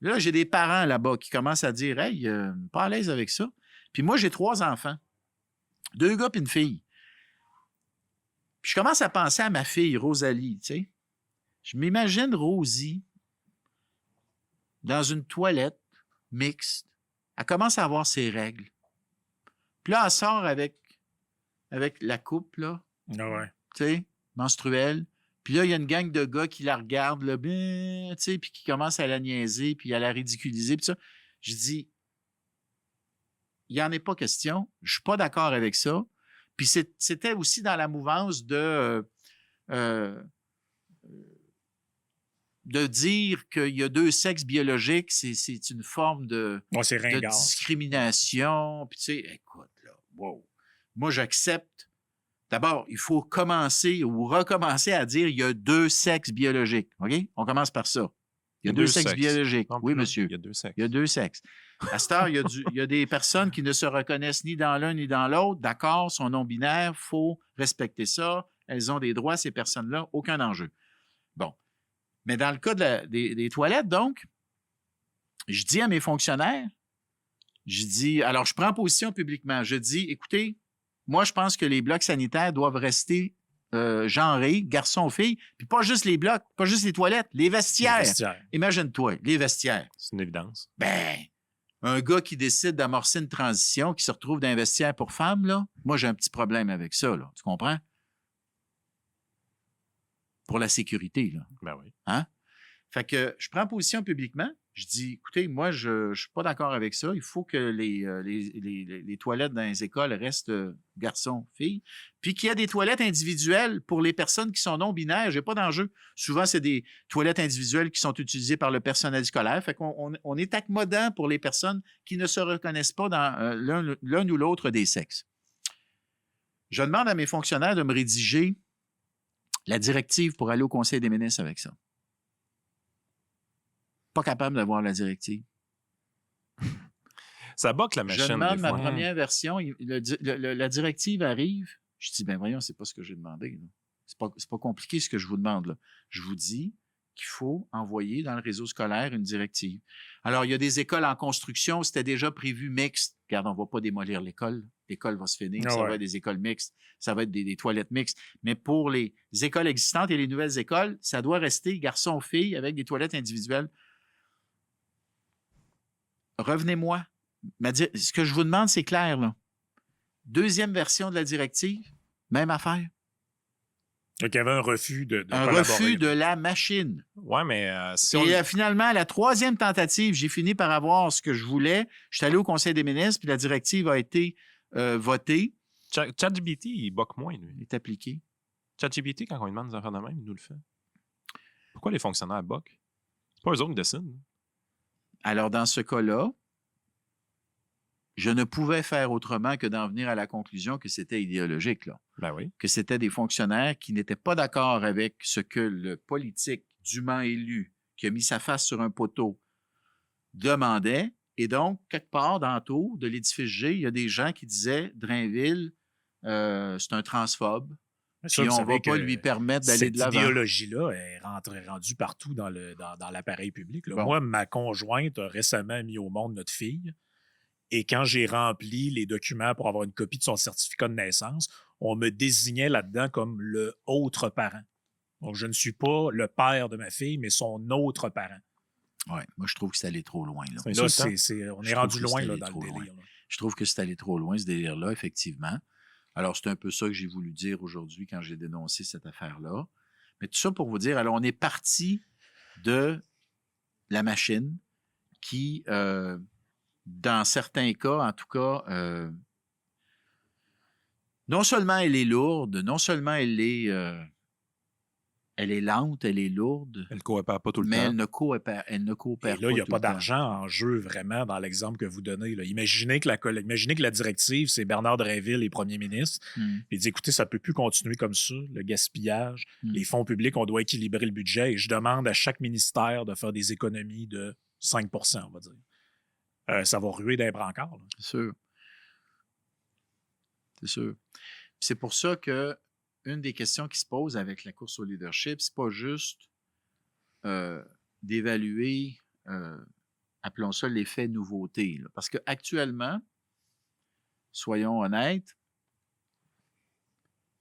Là, j'ai des parents là-bas qui commencent à dire, hey, pas à l'aise avec ça. Puis moi, j'ai 3 enfants. 2 gars puis une fille. Puis je commence à penser à ma fille, Rosalie, tu sais. Je m'imagine Rosie dans une toilette mixte. Elle commence à avoir ses règles. Puis là, elle sort avec la coupe, là, Ah ouais. tu sais, menstruelle. Puis là, il y a une gang de gars qui la regardent, là, ben, tu sais, puis qui commencent à la niaiser, puis à la ridiculiser, puis ça. Je dis, il n'y en est pas question. Je suis pas d'accord avec ça. Puis c'était aussi dans la mouvance de dire qu'il y a 2 sexes biologiques, c'est une forme de C'est ringard. discrimination. Puis tu sais, écoute, là, wow. Moi, j'accepte. D'abord, il faut commencer ou recommencer à dire il y a 2 sexes biologiques. OK? On commence par ça. Il y a 2 sexes biologiques. Non, Oui, plus, monsieur. Il y a 2 sexes. Il y a 2 sexes. À cette heure, il y a des personnes qui ne se reconnaissent ni dans l'un ni dans l'autre. D'accord, sont non-binaires, il faut respecter ça. Elles ont des droits, ces personnes-là, aucun enjeu. Bon. Mais dans le cas des toilettes, donc, je dis à mes fonctionnaires, alors je prends position publiquement, je dis, écoutez, moi, je pense que les blocs sanitaires doivent rester genrés, garçons-filles, puis pas juste les blocs, pas juste les toilettes, les vestiaires. Imagine-toi, les vestiaires. C'est une évidence. Ben, un gars qui décide d'amorcer une transition, qui se retrouve dans un vestiaire pour femmes, là, moi, j'ai un petit problème avec ça, là. Tu comprends? Pour la sécurité, là. Ben oui. Hein? Fait que je prends position publiquement. Je dis, écoutez, moi, je ne suis pas d'accord avec ça. Il faut que les toilettes dans les écoles restent garçons, filles. Puis qu'il y a des toilettes individuelles pour les personnes qui sont non-binaires. Je n'ai pas d'enjeu. Souvent, c'est des toilettes individuelles qui sont utilisées par le personnel scolaire. Fait qu'on est accommodant pour les personnes qui ne se reconnaissent pas dans l'un ou l'autre des sexes. Je demande à mes fonctionnaires de me rédiger la directive pour aller au Conseil des ministres avec ça. Pas capable d'avoir la directive. Ça boque la machine. Je demande des ma fois. première version. La directive arrive. Je dis, ben voyons, c'est pas ce que j'ai demandé. C'est pas compliqué ce que je vous demande. Là. Je vous dis qu'il faut envoyer dans le réseau scolaire une directive. Alors, il y a des écoles en construction, c'était déjà prévu mixte. Regarde, on ne va pas démolir l'école. L'école va se finir. Ça va être des écoles mixtes. Ça va être des toilettes mixtes. Mais pour les écoles existantes et les nouvelles écoles, ça doit rester garçons-filles avec des toilettes individuelles. Revenez-moi. Ce que je vous demande, c'est clair. Là. Deuxième version de la directive, même affaire. Donc, il y avait un refus de un collaborer. refus de la machine. Ouais, mais si Et finalement, la 3e tentative, j'ai fini par avoir ce que je voulais. Je suis allé au Conseil des ministres, puis la directive a été votée. ChatGPT, il boque moins, lui. Il est appliqué. ChatGPT, quand on lui demande des affaires de même, il nous le fait. Pourquoi les fonctionnaires boquent? C'est pas eux autres qui décident. Alors, dans ce cas-là, je ne pouvais faire autrement que d'en venir à la conclusion que c'était idéologique, là. Ben oui. Que c'était des fonctionnaires qui n'étaient pas d'accord avec ce que le politique dûment élu, qui a mis sa face sur un poteau, demandait. Et donc, quelque part dans le tour de l'édifice G, il y a des gens qui disaient « Drainville, c'est un transphobe, puis on ne va pas lui permettre d'aller de l'avant. » Cette idéologie-là est rendue partout dans l'appareil public. Là. Bon. Moi, ma conjointe a récemment mis au monde notre fille. Et quand j'ai rempli les documents pour avoir une copie de son certificat de naissance, on me désignait là-dedans comme le autre parent. Donc, je ne suis pas le père de ma fille, mais son autre parent. Oui, moi, je trouve que c'est allé trop loin. Là. Là, on est rendu loin là, dans le délire. Là. Je trouve que c'est allé trop loin, ce délire-là, effectivement. Alors, c'est un peu ça que j'ai voulu dire aujourd'hui quand j'ai dénoncé cette affaire-là. Mais tout ça pour vous dire, alors, on est parti de la machine qui, dans certains cas, en tout cas, non seulement elle est lourde, non seulement elle est lente, elle est lourde, Elle ne coopère pas tout le mais temps. elle ne coopère Et là, pas. il n'y a tout pas le temps. d'argent en jeu vraiment dans l'exemple que vous donnez. Là. Imaginez que la directive, c'est Bernard Drinville, les premiers ministres. Il dit, écoutez, ça ne peut plus continuer comme ça, le gaspillage, les fonds publics, on doit équilibrer le budget et je demande à chaque ministère de faire des économies de 5 on va dire. Ça va ruer d'un brancard. Là. C'est sûr. C'est sûr. Puis c'est pour ça que une des questions qui se pose avec la course au leadership, c'est pas juste d'évaluer, appelons ça l'effet nouveauté. Là. Parce qu'actuellement, soyons honnêtes,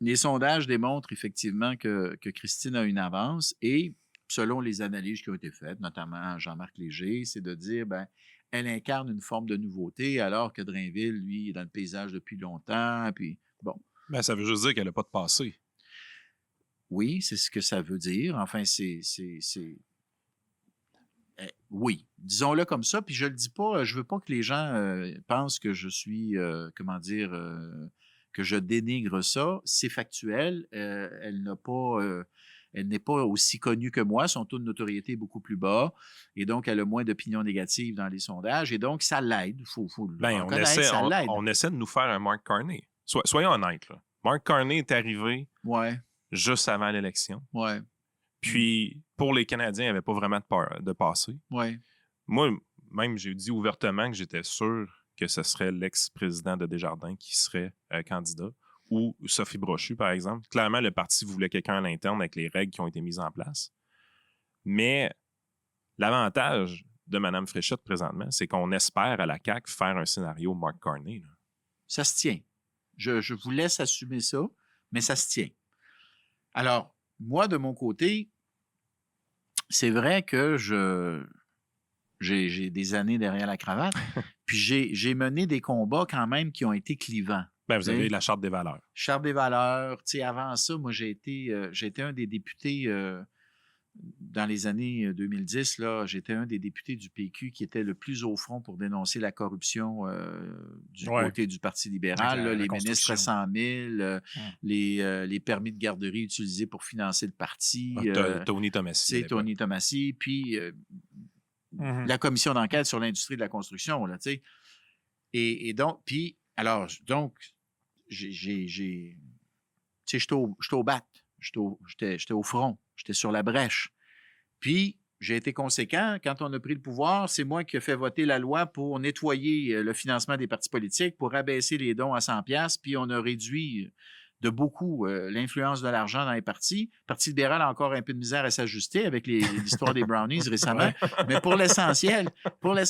les sondages démontrent effectivement que Christine a une avance et selon les analyses qui ont été faites, notamment Jean-Marc Léger, c'est de dire, ben, elle incarne une forme de nouveauté alors que Drainville, lui, est dans le paysage depuis longtemps. Puis, bon. Ben, ça veut juste dire qu'elle n'a pas de passé. Oui, c'est ce que ça veut dire. Enfin, oui, disons-le comme ça. Puis je le dis pas, je veux pas que les gens pensent que je suis, que je dénigre ça. C'est factuel. Elle n'est pas aussi connue que moi. Son taux de notoriété est beaucoup plus bas. Et donc, elle a moins d'opinions négatives dans les sondages. Et donc, ça l'aide. Il faut le reconnaître, ça l'aide. On essaie de nous faire un Mark Carney. Soyons honnêtes. Là. Mark Carney est arrivé juste avant l'élection. Ouais. Puis, pour les Canadiens, il n'y avait pas vraiment de passé. Ouais. Moi, même, j'ai dit ouvertement que j'étais sûr que ce serait l'ex-président de Desjardins qui serait candidat, ou Sophie Brochu, par exemple. Clairement, le parti voulait quelqu'un à l'interne avec les règles qui ont été mises en place. Mais l'avantage de Mme Fréchette présentement, c'est qu'on espère à la CAQ faire un scénario Mark Carney. Là. Ça se tient. Je vous laisse assumer ça, mais ça se tient. Alors, moi, de mon côté, c'est vrai que j'ai des années derrière la cravate, puis j'ai mené des combats quand même qui ont été clivants. Ben, vous avez la Charte des valeurs. Charte des valeurs. Tu sais, avant ça, moi, j'ai été un des députés dans les années 2010, là, j'étais un des députés du PQ qui était le plus au front pour dénoncer la corruption du côté du Parti libéral. Là, les ministres à 100 000, les permis de garderie utilisés pour financer le parti. Tony Tomassi. C'est Tony Tomassi. Puis la commission d'enquête sur l'industrie de la construction. Là, et donc, puis, alors, donc, j'étais au bat. J'étais au front. J'étais sur la brèche. Puis, j'ai été conséquent. Quand on a pris le pouvoir, c'est moi qui ai fait voter la loi pour nettoyer le financement des partis politiques, pour abaisser les dons à 100$, puis on a réduit de beaucoup l'influence de l'argent dans les partis. Le Parti libéral a encore un peu de misère à s'ajuster avec l'histoire des brownies récemment. Mais pour l'essentiel, les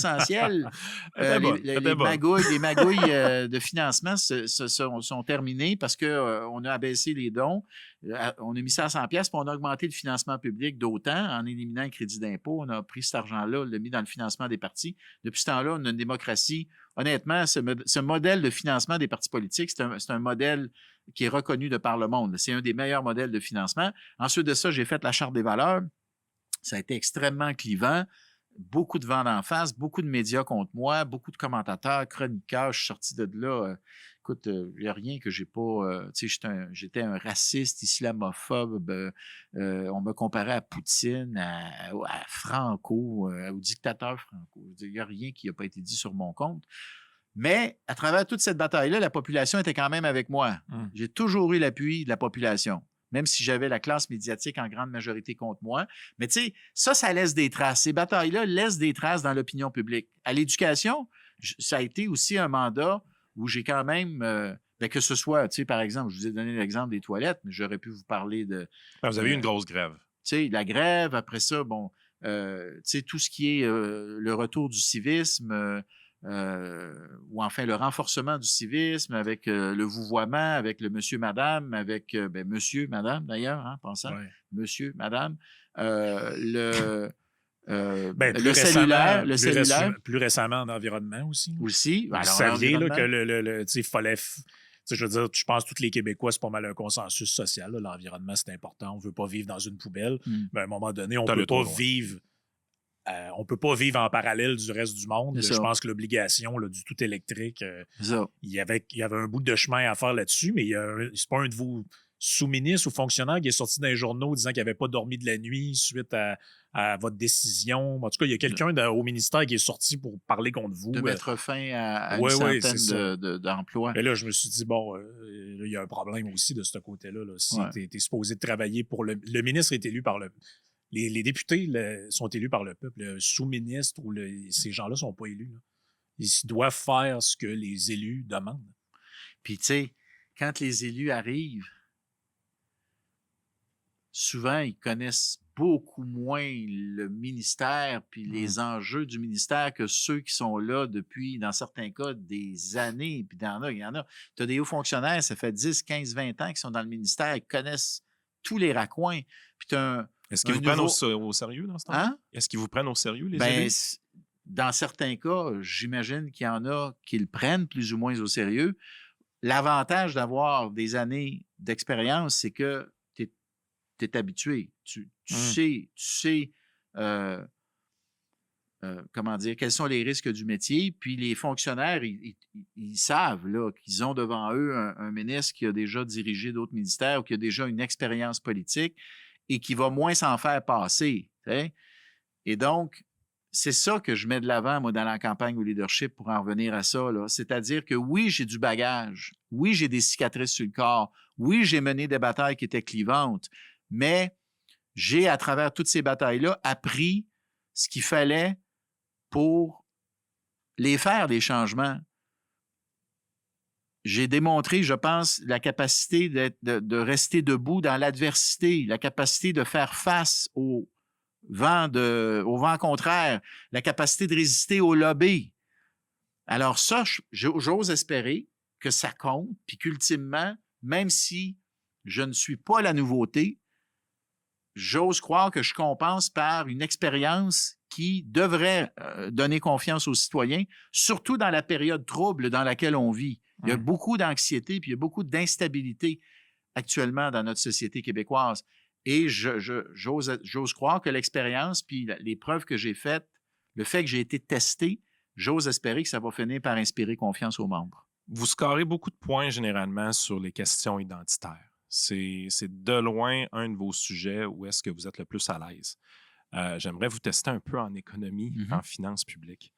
magouilles de financement sont terminées parce qu'on a abaissé les dons. On a mis ça à 100$, puis on a augmenté le financement public d'autant en éliminant le crédit d'impôt. On a pris cet argent-là, on l'a mis dans le financement des partis. Depuis ce temps-là, on a une démocratie. Honnêtement, ce modèle de financement des partis politiques, c'est un modèle qui est reconnu de par le monde. C'est un des meilleurs modèles de financement. Ensuite de ça, j'ai fait la Charte des valeurs. Ça a été extrêmement clivant. Beaucoup de vent d'en face, beaucoup de médias contre moi, beaucoup de commentateurs, chroniqueurs. Je suis sorti de là. Écoute, il n'y a rien que j'ai pas... tu sais, j'étais un raciste, islamophobe. On me comparait à Poutine, à Franco, au dictateur Franco. Il n'y a rien qui n'a pas été dit sur mon compte. Mais à travers toute cette bataille-là, la population était quand même avec moi. J'ai toujours eu l'appui de la population, même si j'avais la classe médiatique en grande majorité contre moi. Mais tu sais, ça laisse des traces. Ces batailles-là laissent des traces dans l'opinion publique. À l'éducation, ça a été aussi un mandat où j'ai quand même, que ce soit, tu sais, par exemple, je vous ai donné l'exemple des toilettes, mais j'aurais pu vous parler de... Vous avez eu une grosse grève. Tu sais, la grève, après ça, bon, tu sais, tout ce qui est le retour du civisme, ou enfin le renforcement du civisme avec le vouvoiement, avec le monsieur, madame, avec monsieur, madame d'ailleurs, hein, pensant, Ouais. monsieur, madame, Ben, le cellulaire, plus récemment en environnement aussi. aussi. Vous Alors, saviez là, l'environnement, que tu sais, fallait. Je veux dire, je pense que tous les Québécois, c'est pas mal un consensus social. Là. L'environnement, c'est important. On veut pas vivre dans une poubelle. Mais à un moment donné, on peut pas vivre. On peut pas vivre en parallèle du reste du monde. Je pense que l'obligation du tout électrique, il y avait un bout de chemin à faire là-dessus, mais c'est pas un de vos sous-ministres ou fonctionnaires qui est sorti dans les journaux disant qu'il n'avait pas dormi de la nuit suite à votre décision. En tout cas, il y a quelqu'un au ministère qui est sorti pour parler contre vous. De mettre fin à une centaine d'emplois. Mais là, je me suis dit, bon, il y a un problème aussi de ce côté-là. Là. Si tu es supposé travailler pour le ministre est élu par le... Les députés sont élus par le peuple. Le sous-ministre ou ces gens-là ne sont pas élus. Là. Ils doivent faire ce que les élus demandent. Puis, tu sais, quand les élus arrivent, souvent, ils connaissent beaucoup moins le ministère puis les enjeux du ministère que ceux qui sont là depuis, dans certains cas, des années. Puis il y en a. Tu as des hauts fonctionnaires, ça fait 10, 15, 20 ans qu'ils sont dans le ministère, ils connaissent tous les raccoins. Puis tu as Est-ce qu'ils vous prennent au sérieux dans ce temps-là? Hein? Est-ce qu'ils vous prennent au sérieux, les élus? Dans certains cas, j'imagine qu'il y en a qui le prennent plus ou moins au sérieux. L'avantage d'avoir des années d'expérience, c'est que tu es habitué. Tu sais comment dire, quels sont les risques du métier. Puis les fonctionnaires, ils savent là, qu'ils ont devant eux un ministre qui a déjà dirigé d'autres ministères ou qui a déjà une expérience politique et qui va moins s'en faire passer. T'sais? Et donc, c'est ça que je mets de l'avant, moi, dans la campagne au leadership pour en revenir à ça. C'est-à-dire que oui, j'ai du bagage. Oui, j'ai des cicatrices sur le corps. Oui, j'ai mené des batailles qui étaient clivantes. Mais j'ai, à travers toutes ces batailles-là, appris ce qu'il fallait pour les faire, les changements. J'ai démontré, je pense, la capacité de rester debout dans l'adversité, la capacité de faire face au vent contraire, la capacité de résister au lobby. Alors ça, j'ose espérer que ça compte, puis qu'ultimement, même si je ne suis pas la nouveauté, j'ose croire que je compense par une expérience qui devrait donner confiance aux citoyens, surtout dans la période trouble dans laquelle on vit. Il y a beaucoup d'anxiété, puis il y a beaucoup d'instabilité actuellement dans notre société québécoise. Et j'ose croire que l'expérience, puis les preuves que j'ai faites, le fait que j'ai été testé, j'ose espérer que ça va finir par inspirer confiance aux membres. Vous scorez beaucoup de points généralement sur les questions identitaires. C'est de loin un de vos sujets où est-ce que vous êtes le plus à l'aise. J'aimerais vous tester un peu en économie, en finances publiques.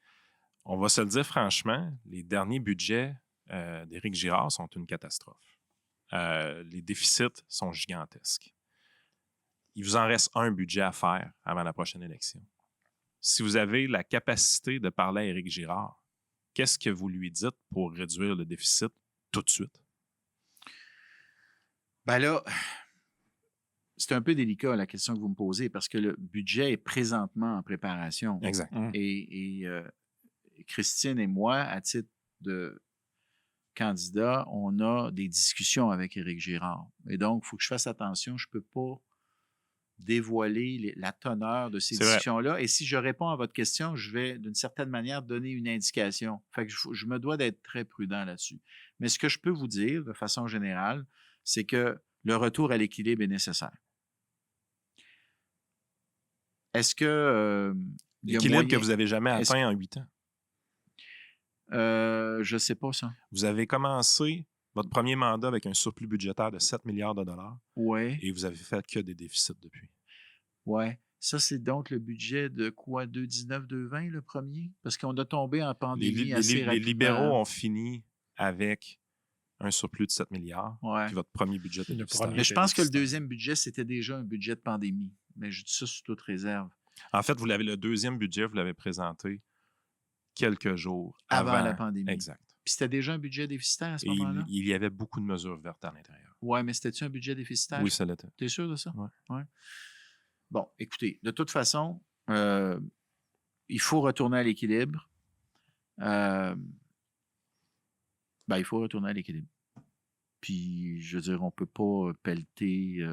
On va se le dire franchement, les derniers budgets d'Éric Girard sont une catastrophe. Les déficits sont gigantesques. Il vous en reste un budget à faire avant la prochaine élection. Si vous avez la capacité de parler à Éric Girard, qu'est-ce que vous lui dites pour réduire le déficit tout de suite? Ben là, c'est un peu délicat la question que vous me posez parce que le budget est présentement en préparation. Exact. Et Christine et moi, à titre de candidat, on a des discussions avec Éric Girard. Et donc, il faut que je fasse attention. Je ne peux pas dévoiler la teneur de ces discussions-là. Et si je réponds à votre question, je vais, d'une certaine manière, donner une indication. Fait que je me dois d'être très prudent là-dessus. Mais ce que je peux vous dire, de façon générale, c'est que le retour à l'équilibre est nécessaire. Est-ce que... l'équilibre que vous n'avez jamais atteint en 8 ans? Je ne sais pas ça. Vous avez commencé votre premier mandat avec un surplus budgétaire de 7 milliards de dollars. Oui. Et vous avez fait que des déficits depuis. Oui. Ça, c'est donc le budget de quoi? 2,19, 2,20 le premier? Parce qu'on a tombé en pandémie assez rapidement. Les libéraux ont fini avec un surplus de 7 milliards. Ouais. Puis votre premier budget était déficitaire. Mais je pense que le deuxième budget, c'était déjà un budget de pandémie. Mais je dis ça sous toute réserve. En fait, le deuxième budget, vous l'avez présenté quelques jours avant la pandémie. Exact. Puis c'était déjà un budget déficitaire à ce moment-là? Il y avait beaucoup de mesures vertes à l'intérieur. Oui, mais c'était-tu un budget déficitaire? Oui, ça l'était. T'es sûr de ça? Oui. Ouais. Bon, écoutez, de toute façon, il faut retourner à l'équilibre. il faut retourner à l'équilibre. Puis, je veux dire, on ne peut pas pelleter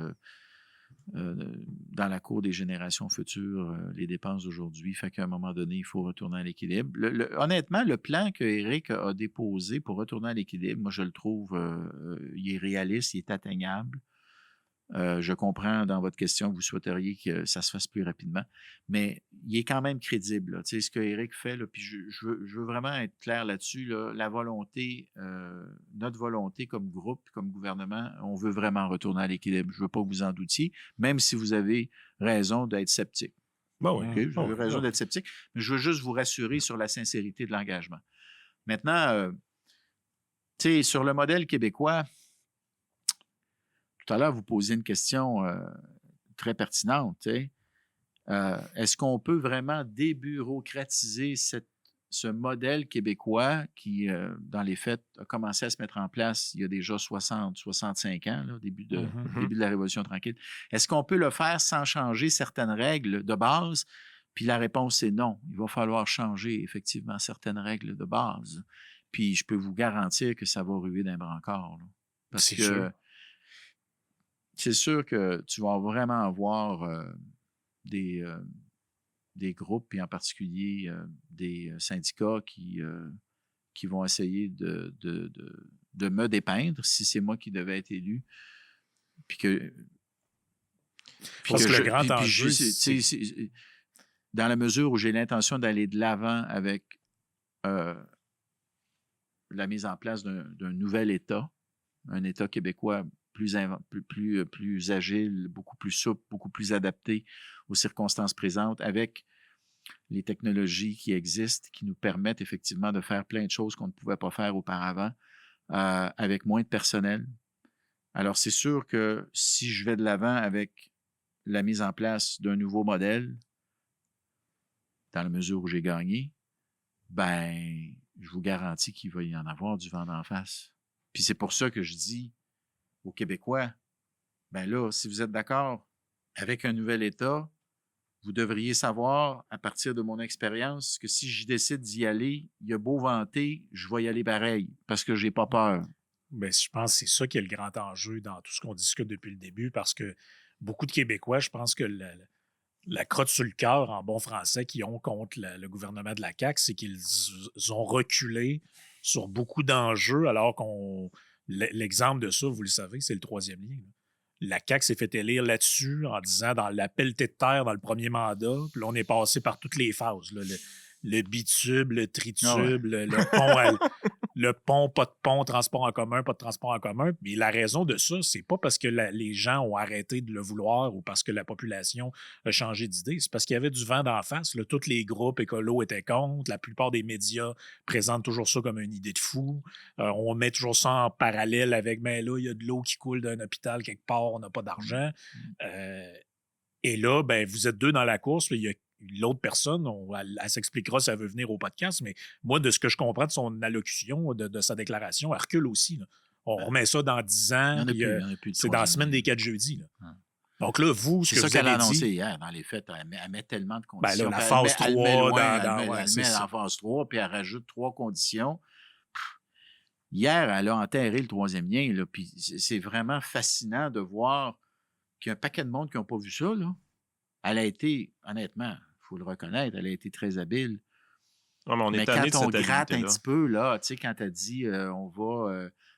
dans la cour des générations futures les dépenses d'aujourd'hui. Fait qu'à un moment donné, il faut retourner à l'équilibre. Honnêtement, le plan que Éric a déposé pour retourner à l'équilibre, moi, je le trouve, il est réaliste, il est atteignable. Je comprends dans votre question que vous souhaiteriez que ça se fasse plus rapidement, mais il est quand même crédible. Tu sais, ce que Éric fait, là, puis je veux vraiment être clair là-dessus. Là, la volonté, notre volonté comme groupe, comme gouvernement, on veut vraiment retourner à l'équilibre. Je ne veux pas que vous en doutiez, même si vous avez raison d'être sceptique. Ben oui. Okay, vous avez raison d'être sceptique, mais je veux juste vous rassurer sur la sincérité de l'engagement. Maintenant, tu sais, sur le modèle québécois, tout à l'heure, vous posiez une question très pertinente. Est-ce qu'on peut vraiment débureaucratiser ce modèle québécois qui, dans les faits, a commencé à se mettre en place il y a déjà 60, 65 ans, là, au début de la Révolution tranquille? Est-ce qu'on peut le faire sans changer certaines règles de base? Puis la réponse est non. Il va falloir changer effectivement certaines règles de base. Puis je peux vous garantir que ça va ruer d'un brancard. Là, parce que sûr. c'est sûr que tu vas vraiment avoir des groupes, puis en particulier des syndicats qui vont essayer de me dépeindre si c'est moi qui devais être élu. Puis que. Parce que le grand enjeu, dans la mesure où j'ai l'intention d'aller de l'avant avec la mise en place d'un nouvel État, un État québécois plus agile, beaucoup plus souple, beaucoup plus adapté aux circonstances présentes, avec les technologies qui existent, qui nous permettent effectivement de faire plein de choses qu'on ne pouvait pas faire auparavant, avec moins de personnel. Alors, c'est sûr que si je vais de l'avant avec la mise en place d'un nouveau modèle, dans la mesure où j'ai gagné, je vous garantis qu'il va y en avoir du vent d'en face. Puis c'est pour ça que je dis aux Québécois, si vous êtes d'accord avec un nouvel État, vous devriez savoir, à partir de mon expérience, que si je décide d'y aller, il y a beau vanter, je vais y aller pareil, parce que j'ai pas peur. Je pense que c'est ça qui est le grand enjeu dans tout ce qu'on discute depuis le début, parce que beaucoup de Québécois, je pense que la crotte sur le cœur, en bon français, qu'ils ont contre le gouvernement de la CAQ, c'est qu'ils ont reculé sur beaucoup d'enjeux, alors l'exemple de ça, vous le savez, c'est le troisième lien. Là. La CAQ s'est fait élire là-dessus en disant dans la pelletée de terre dans le premier mandat, puis là, on est passé par toutes les phases. Là, le bitube, le tritube, le pont, pas de pont, transport en commun, pas de transport en commun. Mais la raison de ça, c'est pas parce que les gens ont arrêté de le vouloir ou parce que la population a changé d'idée. C'est parce qu'il y avait du vent d'en face. Là. Tous les groupes écolos étaient contre. La plupart des médias présentent toujours ça comme une idée de fou. On met toujours ça en parallèle avec, là, il y a de l'eau qui coule d'un hôpital quelque part, on n'a pas d'argent. Et là, vous êtes deux dans la course. Il y a l'autre personne, elle s'expliquera si elle veut venir au podcast, mais moi, de ce que je comprends de son allocution, de sa déclaration, elle recule aussi. Là. On remet ça dans 10 ans, c'est dans la semaine des 4 jeudis. Là. Donc là, vous, ce que vous avez dit... C'est ça qu'elle a annoncé hier, dans les faits. Elle met tellement de conditions. La phase 3... Elle met en phase 3, puis elle rajoute 3 conditions. Hier, elle a enterré le troisième lien, là, puis c'est vraiment fascinant de voir qu'il y a un paquet de monde qui n'ont pas vu ça, là. Elle a été, honnêtement, il faut le reconnaître, elle a été très habile. Non, mais quand on gratte un petit peu, là, tu sais, quand elle dit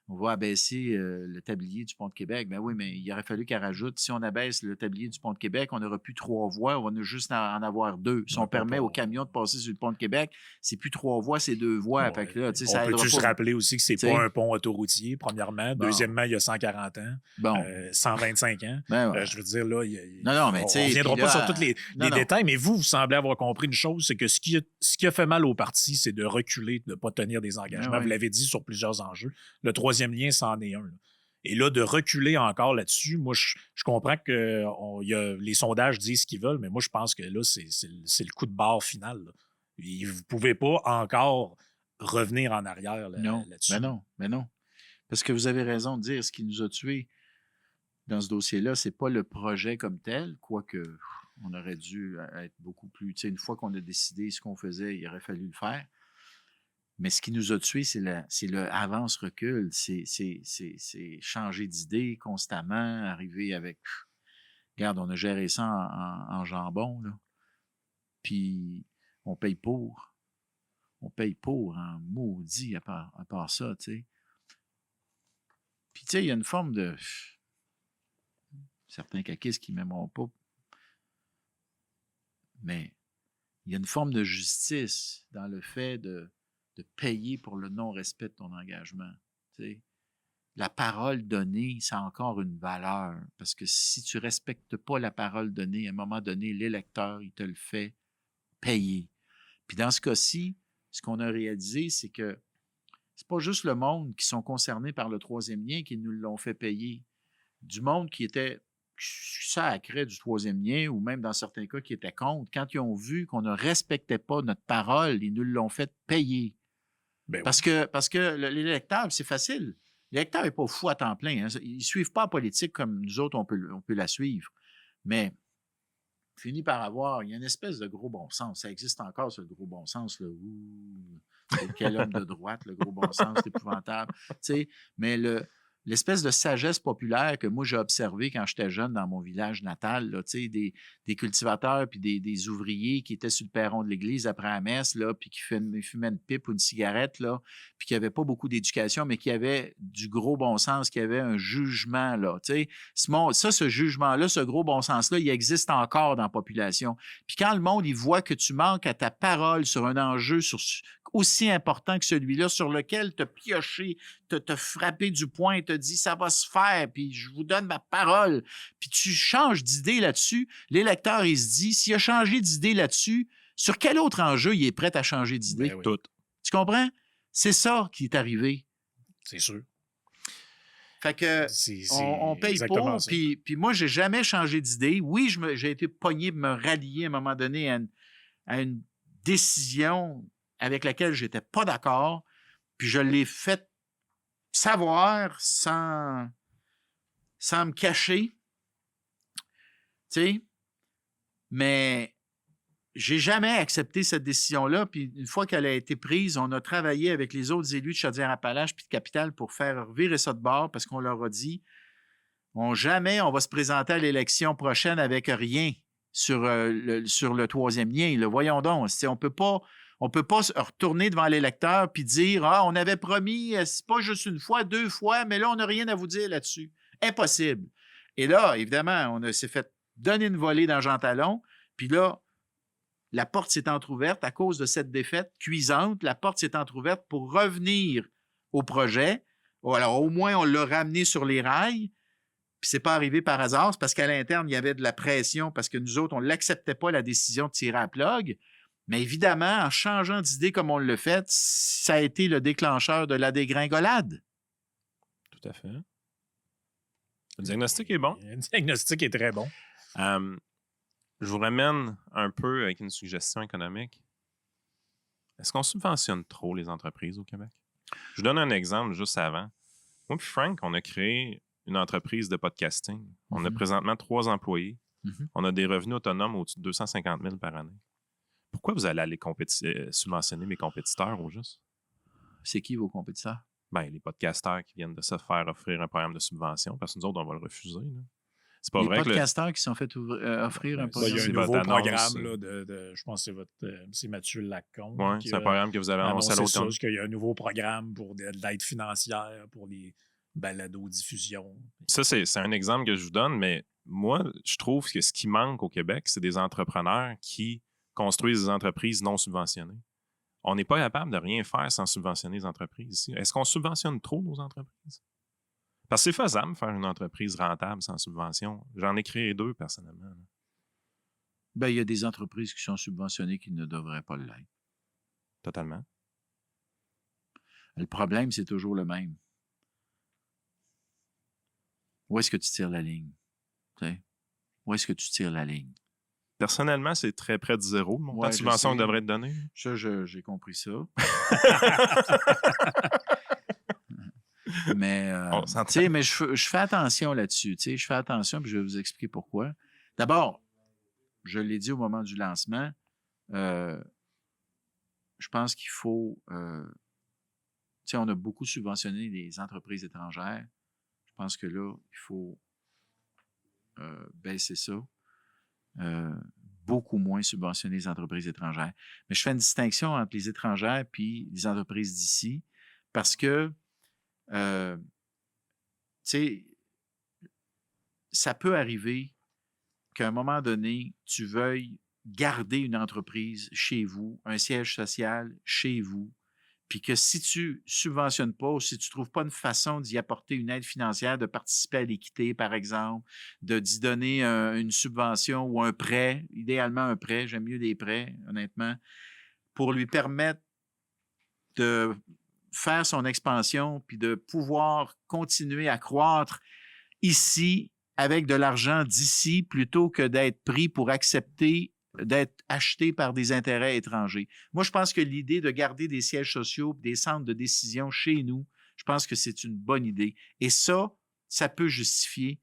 on va abaisser le tablier du pont de Québec, oui, mais il aurait fallu qu'elle rajoute, si on abaisse le tablier du pont de Québec, on n'aura plus 3 voies, on va juste en avoir 2. Si on permet aux camions de passer sur le pont de Québec, c'est plus 3 voies, c'est 2 voies. Fait que là, on peut juste rappeler aussi que c'est pas un pont autoroutier, premièrement. Deuxièmement, il y a 140 ans, 125 ans. Je veux dire, là, on ne reviendra pas sur tous les détails, mais vous semblez avoir compris une chose, c'est que ce qui a fait mal au parti, c'est de reculer, de ne pas tenir des engagements. Vous l'avez dit sur plusieurs enjeux. Le troisième lien, c'en est un. Là. Et là, de reculer encore là-dessus, moi, je comprends que les sondages disent ce qu'ils veulent, mais moi, je pense que là, c'est le coup de barre final. Là. Vous ne pouvez pas encore revenir en arrière là-dessus. Mais non. Parce que vous avez raison de dire, ce qui nous a tués dans ce dossier-là, c'est pas le projet comme tel, quoique on aurait dû être beaucoup plus... Tu sais, une fois qu'on a décidé ce qu'on faisait, il aurait fallu le faire. Mais ce qui nous a tués, c'est le avance-recul. C'est changer d'idée constamment, arriver avec... Regarde, on a géré ça en jambon, là. Puis on paye pour. On paye pour en maudit à part ça, tu sais. Puis tu sais, il y a une forme de... Certains caquistes qui ne m'aimeront pas. Mais il y a une forme de justice dans le fait de payer pour le non-respect de ton engagement. Tu sais. La parole donnée, ça a encore une valeur. Parce que si tu ne respectes pas la parole donnée, à un moment donné, l'électeur, il te le fait payer. Puis dans ce cas-ci, ce qu'on a réalisé, c'est que c'est pas juste le monde qui sont concernés par le troisième lien qui nous l'ont fait payer. Du monde qui était sacré du troisième lien, ou même dans certains cas qui étaient contre, quand ils ont vu qu'on ne respectait pas notre parole, ils nous l'ont fait payer. Ben Parce que l'électeur, c'est facile. L'électeur n'est pas fou à temps plein. Hein. Ils ne suivent pas la politique comme nous autres, on peut la suivre. Mais finit par avoir, il y a une espèce de gros bon sens. Ça existe encore, ce gros bon sens. Là. C'est quel homme de droite, le gros bon sens, c'est épouvantable. T'sais, mais l'espèce de sagesse populaire que moi j'ai observée quand j'étais jeune dans mon village natal, là, des cultivateurs puis des ouvriers qui étaient sur le perron de l'église après la messe, là, puis qui fumaient une pipe ou une cigarette, là, puis qui n'avaient pas beaucoup d'éducation, mais qui avaient du gros bon sens, qui avaient un jugement. Là, ce jugement-là, ce gros bon sens-là, il existe encore dans la population. Puis quand le monde il voit que tu manques à ta parole sur un enjeu aussi important que celui-là, sur lequel t'as pioché, t'as frappé du poing, t'as dit « ça va se faire, puis je vous donne ma parole », puis tu changes d'idée là-dessus, l'électeur, il se dit « s'il a changé d'idée là-dessus, sur quel autre enjeu il est prêt à changer d'idée? Ben oui. » Tout. Tu comprends? C'est ça qui est arrivé. C'est sûr. Fait que on paye pour, puis moi, j'ai jamais changé d'idée. Oui, j'ai été pogné de me rallier à un moment donné à une décision avec laquelle je n'étais pas d'accord, puis je l'ai fait savoir sans me cacher. Tu sais? Mais j'ai jamais accepté cette décision-là, puis une fois qu'elle a été prise, on a travaillé avec les autres élus de Chaudière-Appalaches puis de Capitale pour faire virer ça de bord, parce qu'on leur a dit jamais on va se présenter à l'élection prochaine avec rien sur le troisième lien. Là. Voyons donc, on peut pas se retourner devant l'électeur puis dire « Ah, on avait promis, c'est pas juste une fois, 2 fois, mais là, on n'a rien à vous dire là-dessus. » Impossible. Et là, évidemment, on s'est fait donner une volée dans Jean Talon, puis là, la porte s'est entrouverte à cause de cette défaite cuisante. La porte s'est entrouverte pour revenir au projet. Alors, au moins, on l'a ramené sur les rails. Puis c'est pas arrivé par hasard, c'est parce qu'à l'interne, il y avait de la pression, parce que nous autres, on l'acceptait pas, la décision de tirer à plug. Mais évidemment, en changeant d'idée comme on l'a fait, ça a été le déclencheur de la dégringolade. Tout à fait. Le diagnostic est bon. Le diagnostic est très bon. Je vous ramène un peu avec une suggestion économique. Est-ce qu'on subventionne trop les entreprises au Québec? Je vous donne un exemple juste avant. Moi et Frank, on a créé une entreprise de podcasting. On a présentement 3 employés. On a des revenus autonomes au-dessus de 250 000 par année. Pourquoi vous allez aller subventionner mes compétiteurs au juste? C'est qui vos compétiteurs? Ben, les podcasteurs qui viennent de se faire offrir un programme de subvention, parce que nous autres, on va le refuser. Là. C'est pas les vrai podcasteurs qui se sont fait offrir un programme. Il y a un c'est nouveau votre annonce, programme, là, je pense que c'est Mathieu Lacombe. Oui, c'est un programme que vous avez annoncé à l'automne. Il y a un nouveau programme pour de l'aide financière, pour les balados-diffusions. Ça, c'est un exemple que je vous donne, mais moi, je trouve que ce qui manque au Québec, c'est des entrepreneurs qui construisent des entreprises non subventionnées. On n'est pas capable de rien faire sans subventionner les entreprises ici. Est-ce qu'on subventionne trop nos entreprises? Parce que c'est faisable de faire une entreprise rentable sans subvention. J'en ai créé 2 personnellement. Ben, il y a des entreprises qui sont subventionnées qui ne devraient pas l'être. Totalement. Le problème, c'est toujours le même. Où est-ce que tu tires la ligne? T'sais? Où est-ce que tu tires la ligne? Personnellement, c'est très près de 0, le montant de subvention qui devrait être donné. Ça, j'ai compris ça. Mais, mais je fais attention là-dessus. Je fais attention, puis je vais vous expliquer pourquoi. D'abord, je l'ai dit au moment du lancement, je pense qu'il faut sais, on a beaucoup subventionné les entreprises étrangères. Je pense que là, il faut baisser ça. Beaucoup moins subventionner les entreprises étrangères. Mais je fais une distinction entre les étrangères puis les entreprises d'ici parce que, tu sais, ça peut arriver qu'à un moment donné, tu veuilles garder une entreprise chez vous, un siège social chez vous, puis que si tu subventionnes pas ou si tu trouves pas une façon d'y apporter une aide financière, de participer à l'équité, par exemple, d'y donner une subvention ou un prêt, idéalement un prêt, j'aime mieux des prêts, honnêtement, pour lui permettre de faire son expansion puis de pouvoir continuer à croître ici avec de l'argent d'ici plutôt que d'être pris pour accepter d'être acheté par des intérêts étrangers. Moi, je pense que l'idée de garder des sièges sociaux, des centres de décision chez nous, je pense que c'est une bonne idée. Et ça peut justifier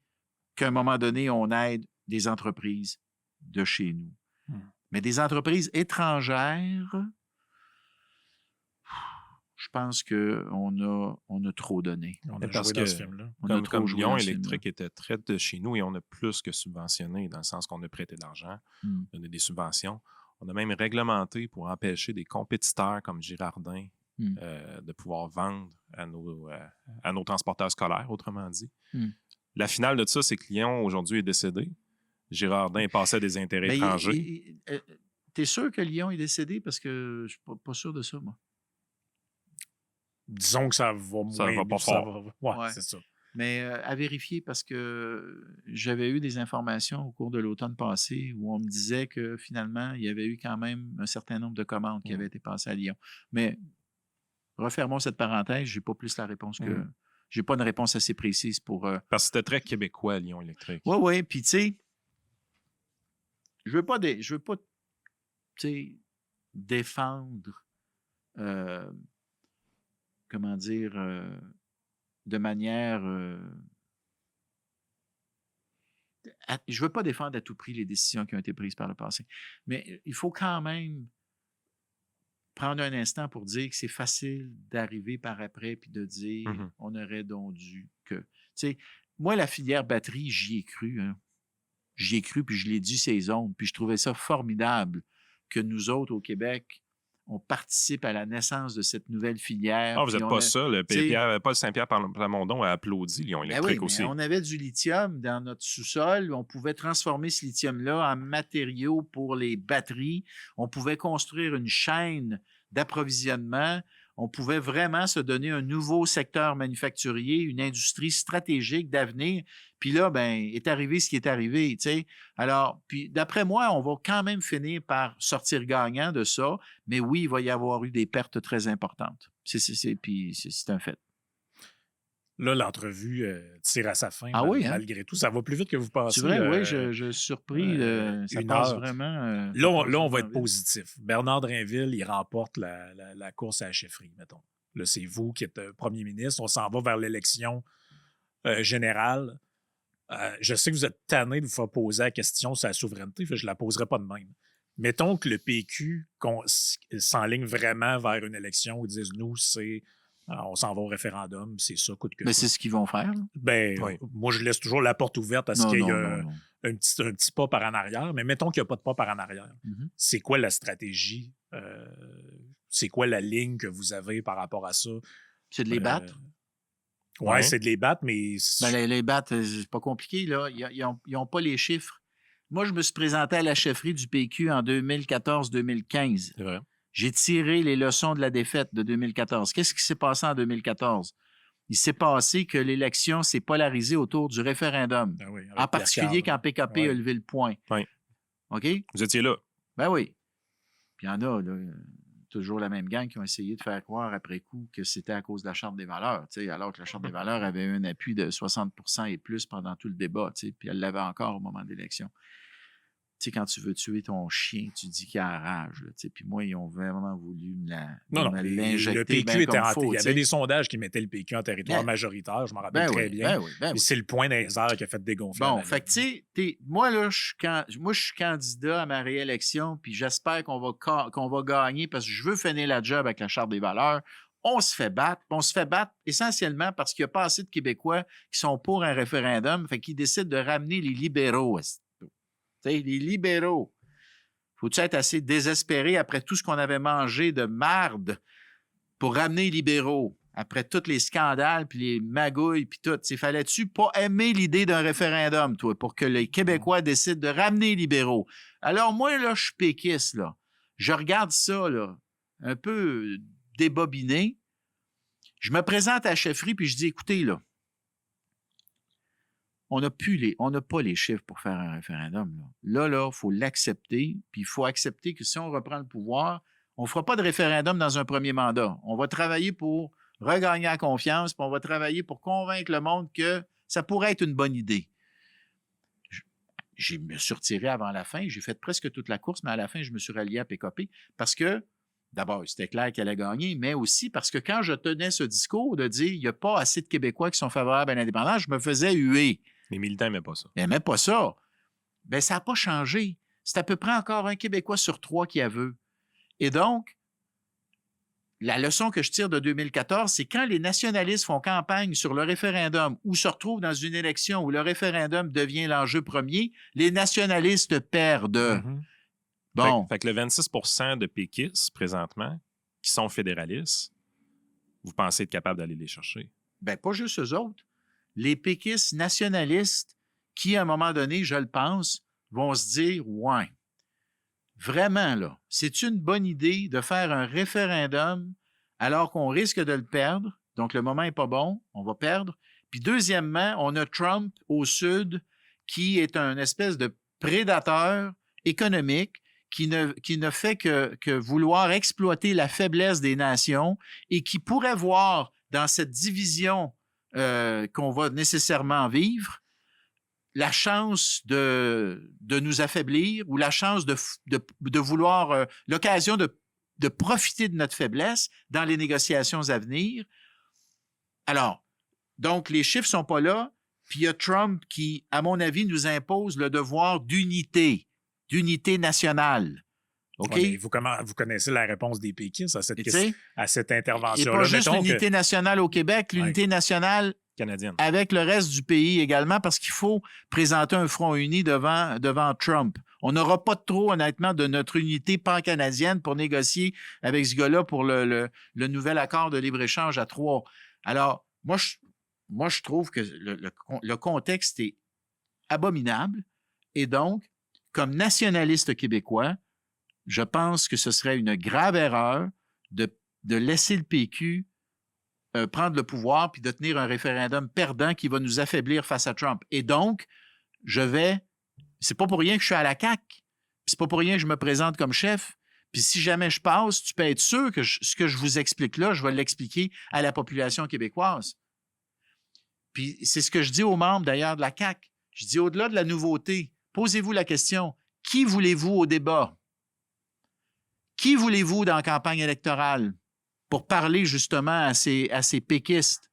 qu'à un moment donné, on aide des entreprises de chez nous. Mais des entreprises étrangères, je pense qu'on a trop donné. On a Parce joué que, dans ce film-là. comme Lyon Électrique était très de chez nous et on a plus que subventionné, dans le sens qu'on a prêté de l'argent, donné des subventions. On a même réglementé pour empêcher des compétiteurs comme Girardin de pouvoir vendre à nos transporteurs scolaires, autrement dit. La finale de ça, c'est que Lyon, aujourd'hui, est décédé. Girardin est passé à des intérêts étrangers. T'es sûr que Lyon est décédé? Parce que je suis pas sûr de ça, moi. Disons que ça va moins. Ça va pas fort. Ouais, c'est ça. Mais à vérifier parce que j'avais eu des informations au cours de l'automne passé où on me disait que finalement, il y avait eu quand même un certain nombre de commandes qui avaient été passées à Lyon. Mais refermons cette parenthèse, j'ai pas plus la réponse que... J'ai pas une réponse assez précise pour... Parce que c'était très québécois, Lyon Électrique. Oui. Puis tu sais, je veux pas défendre... comment dire, de manière... je ne veux pas défendre à tout prix les décisions qui ont été prises par le passé, mais il faut quand même prendre un instant pour dire que c'est facile d'arriver par après puis de dire on aurait donc dû que... Tu sais, moi, la filière batterie, j'y ai cru. Hein. J'y ai cru, puis je l'ai dit ces ondes, puis je trouvais ça formidable que nous autres, au Québec, on participe à la naissance de cette nouvelle filière. Ah, vous n'êtes pas seul. Paul Saint-Pierre Plamondon a applaudi Lyon Électrique aussi. On avait du lithium dans notre sous-sol. On pouvait transformer ce lithium-là en matériaux pour les batteries. On pouvait construire une chaîne d'approvisionnement. On pouvait vraiment se donner un nouveau secteur manufacturier, une industrie stratégique d'avenir. Puis là, ben, est arrivé ce qui est arrivé, tu sais. Alors, puis d'après moi, on va quand même finir par sortir gagnant de ça. Mais oui, il va y avoir eu des pertes très importantes. Puis c'est un fait. Là, l'entrevue tire à sa fin. Malgré tout. Ça va plus vite que vous pensez. C'est vrai, oui, je suis surpris. Ça passe vraiment... là, on va être positif. Bernard Drinville, il remporte la course à la chefferie, mettons. Là, c'est vous qui êtes premier ministre. On s'en va vers l'élection générale. Je sais que vous êtes tanné de vous faire poser la question sur la souveraineté. Je ne la poserai pas de même. Mettons que le PQ s'enligne vraiment vers une élection où ils disent, nous, c'est... on s'en va au référendum, c'est ça, coûte que coûte. C'est ce qu'ils vont faire. Moi, je laisse toujours la porte ouverte à ce qu'il y ait un petit pas par en arrière. Mais mettons qu'il n'y a pas de pas par en arrière. C'est quoi la stratégie? C'est quoi la ligne que vous avez par rapport à ça? C'est de les battre? Oui, c'est de les battre, mais... les battre, c'est pas compliqué. Là. Ils n'ont pas les chiffres. Moi, je me suis présenté à la chefferie du PQ en 2014-2015. C'est vrai. J'ai tiré les leçons de la défaite de 2014. Qu'est-ce qui s'est passé en 2014? Il s'est passé que l'élection s'est polarisée autour du référendum. En particulier quand PKP a levé le point. Oui. OK? Vous étiez là. Ben oui. Puis il y en a, là, toujours la même gang qui ont essayé de faire croire après coup que c'était à cause de la Charte des valeurs, alors que la Charte des valeurs avait eu un appui de 60% et plus pendant tout le débat, puis elle l'avait encore au moment de l'élection. Tu sais, quand tu veux tuer ton chien, tu dis qu'il a rage. Puis moi, ils ont vraiment voulu l'injecter. Le PQ était en il y avait des sondages qui mettaient le PQ en territoire majoritaire, je m'en rappelle très bien. C'est le point des airs qui a fait dégonfler. Bon, fait que tu sais, moi, là, je suis candidat à ma réélection, puis j'espère qu'on va gagner parce que je veux finir la job avec la Charte des valeurs. on se fait battre. On se fait battre essentiellement parce qu'il n'y a pas assez de Québécois qui sont pour un référendum, fait qu'ils décident de ramener les libéraux. Les libéraux. Faut-tu être assez désespéré après tout ce qu'on avait mangé de marde pour ramener les libéraux? Après tous les scandales, puis les magouilles, puis tout. Fallait-tu pas aimer l'idée d'un référendum, toi, pour que les Québécois décident de ramener les libéraux? Alors moi, là, je suis péquiste, là. Je regarde ça, là, un peu débobiné. Je me présente à la chefferie, puis je dis, écoutez, là, on n'a pas les chiffres pour faire un référendum. Là, il faut l'accepter, puis il faut accepter que si on reprend le pouvoir, on ne fera pas de référendum dans un premier mandat. On va travailler pour regagner la confiance, puis on va travailler pour convaincre le monde que ça pourrait être une bonne idée. Je me suis retiré avant la fin, j'ai fait presque toute la course, mais à la fin, je me suis rallié à PKP parce que, d'abord, c'était clair qu'elle allait gagner, mais aussi parce que quand je tenais ce discours de dire qu'il n'y a pas assez de Québécois qui sont favorables à l'indépendance, je me faisais huer. Les militants n'aimaient pas ça. Ils n'aimaient pas ça. Bien, ça n'a pas changé. C'est à peu près encore un Québécois sur 3 qui a veut. Et donc, la leçon que je tire de 2014, c'est quand les nationalistes font campagne sur le référendum ou se retrouvent dans une élection où le référendum devient l'enjeu premier, les nationalistes perdent. Mm-hmm. Bon. Fait que le 26 % de péquistes, présentement, qui sont fédéralistes, vous pensez être capable d'aller les chercher? Bien, pas juste eux autres. Les péquistes nationalistes qui, à un moment donné, je le pense, vont se dire « Ouais, vraiment, là, c'est une bonne idée de faire un référendum alors qu'on risque de le perdre. Donc, le moment n'est pas bon, on va perdre. Puis, deuxièmement, on a Trump au sud qui est un espèce de prédateur économique qui ne fait que vouloir exploiter la faiblesse des nations et qui pourrait voir dans cette division qu'on va nécessairement vivre la chance de nous affaiblir ou la chance de vouloir, l'occasion de profiter de notre faiblesse dans les négociations à venir. Alors, donc, les chiffres ne sont pas là, puis il y a Trump qui, à mon avis, nous impose le devoir d'unité nationale. OK? Ouais, vous connaissez la réponse des péquistes à cette intervention-là. Et pas juste l'unité nationale au Québec, l'unité nationale canadienne avec le reste du pays également, parce qu'il faut présenter un front uni devant Trump. On n'aura pas trop, honnêtement, de notre unité pan-canadienne pour négocier avec ce gars-là pour le nouvel accord de libre-échange à 3. Alors, moi, je trouve que le contexte est abominable. Et donc, comme nationaliste québécois, je pense que ce serait une grave erreur de laisser le PQ prendre le pouvoir puis de tenir un référendum perdant qui va nous affaiblir face à Trump. Et donc, c'est pas pour rien que je suis à la CAQ, puis c'est pas pour rien que je me présente comme chef, puis si jamais je passe, tu peux être sûr que ce que je vous explique là, je vais l'expliquer à la population québécoise. Puis c'est ce que je dis aux membres d'ailleurs de la CAQ. Je dis au-delà de la nouveauté, posez-vous la question, qui voulez-vous au débat? Qui voulez-vous dans la campagne électorale pour parler justement à ces péquistes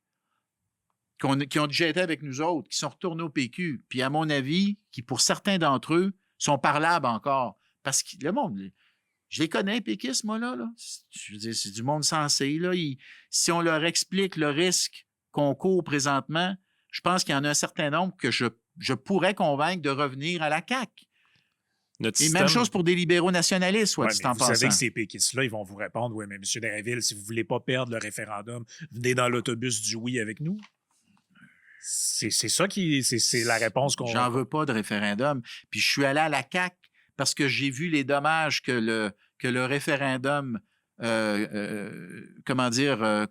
qui ont déjà été avec nous autres, qui sont retournés au PQ, puis à mon avis, qui pour certains d'entre eux sont parlables encore. Parce que le monde, je les connais, les péquistes, moi, là. Je veux dire, c'est du monde sensé, là. Si on leur explique le risque qu'on court présentement, je pense qu'il y en a un certain nombre que je pourrais convaincre de revenir à la CAQ. Et même chose pour des libéraux nationalistes, soit dit en passant. Vous savez que ces péquistes-là, ils vont vous répondre, oui, mais M. Drainville, si vous ne voulez pas perdre le référendum, venez dans l'autobus du oui avec nous. C'est ça c'est la réponse qu'on... J'en veux pas de référendum. Puis je suis allé à la CAQ parce que j'ai vu les dommages que le référendum,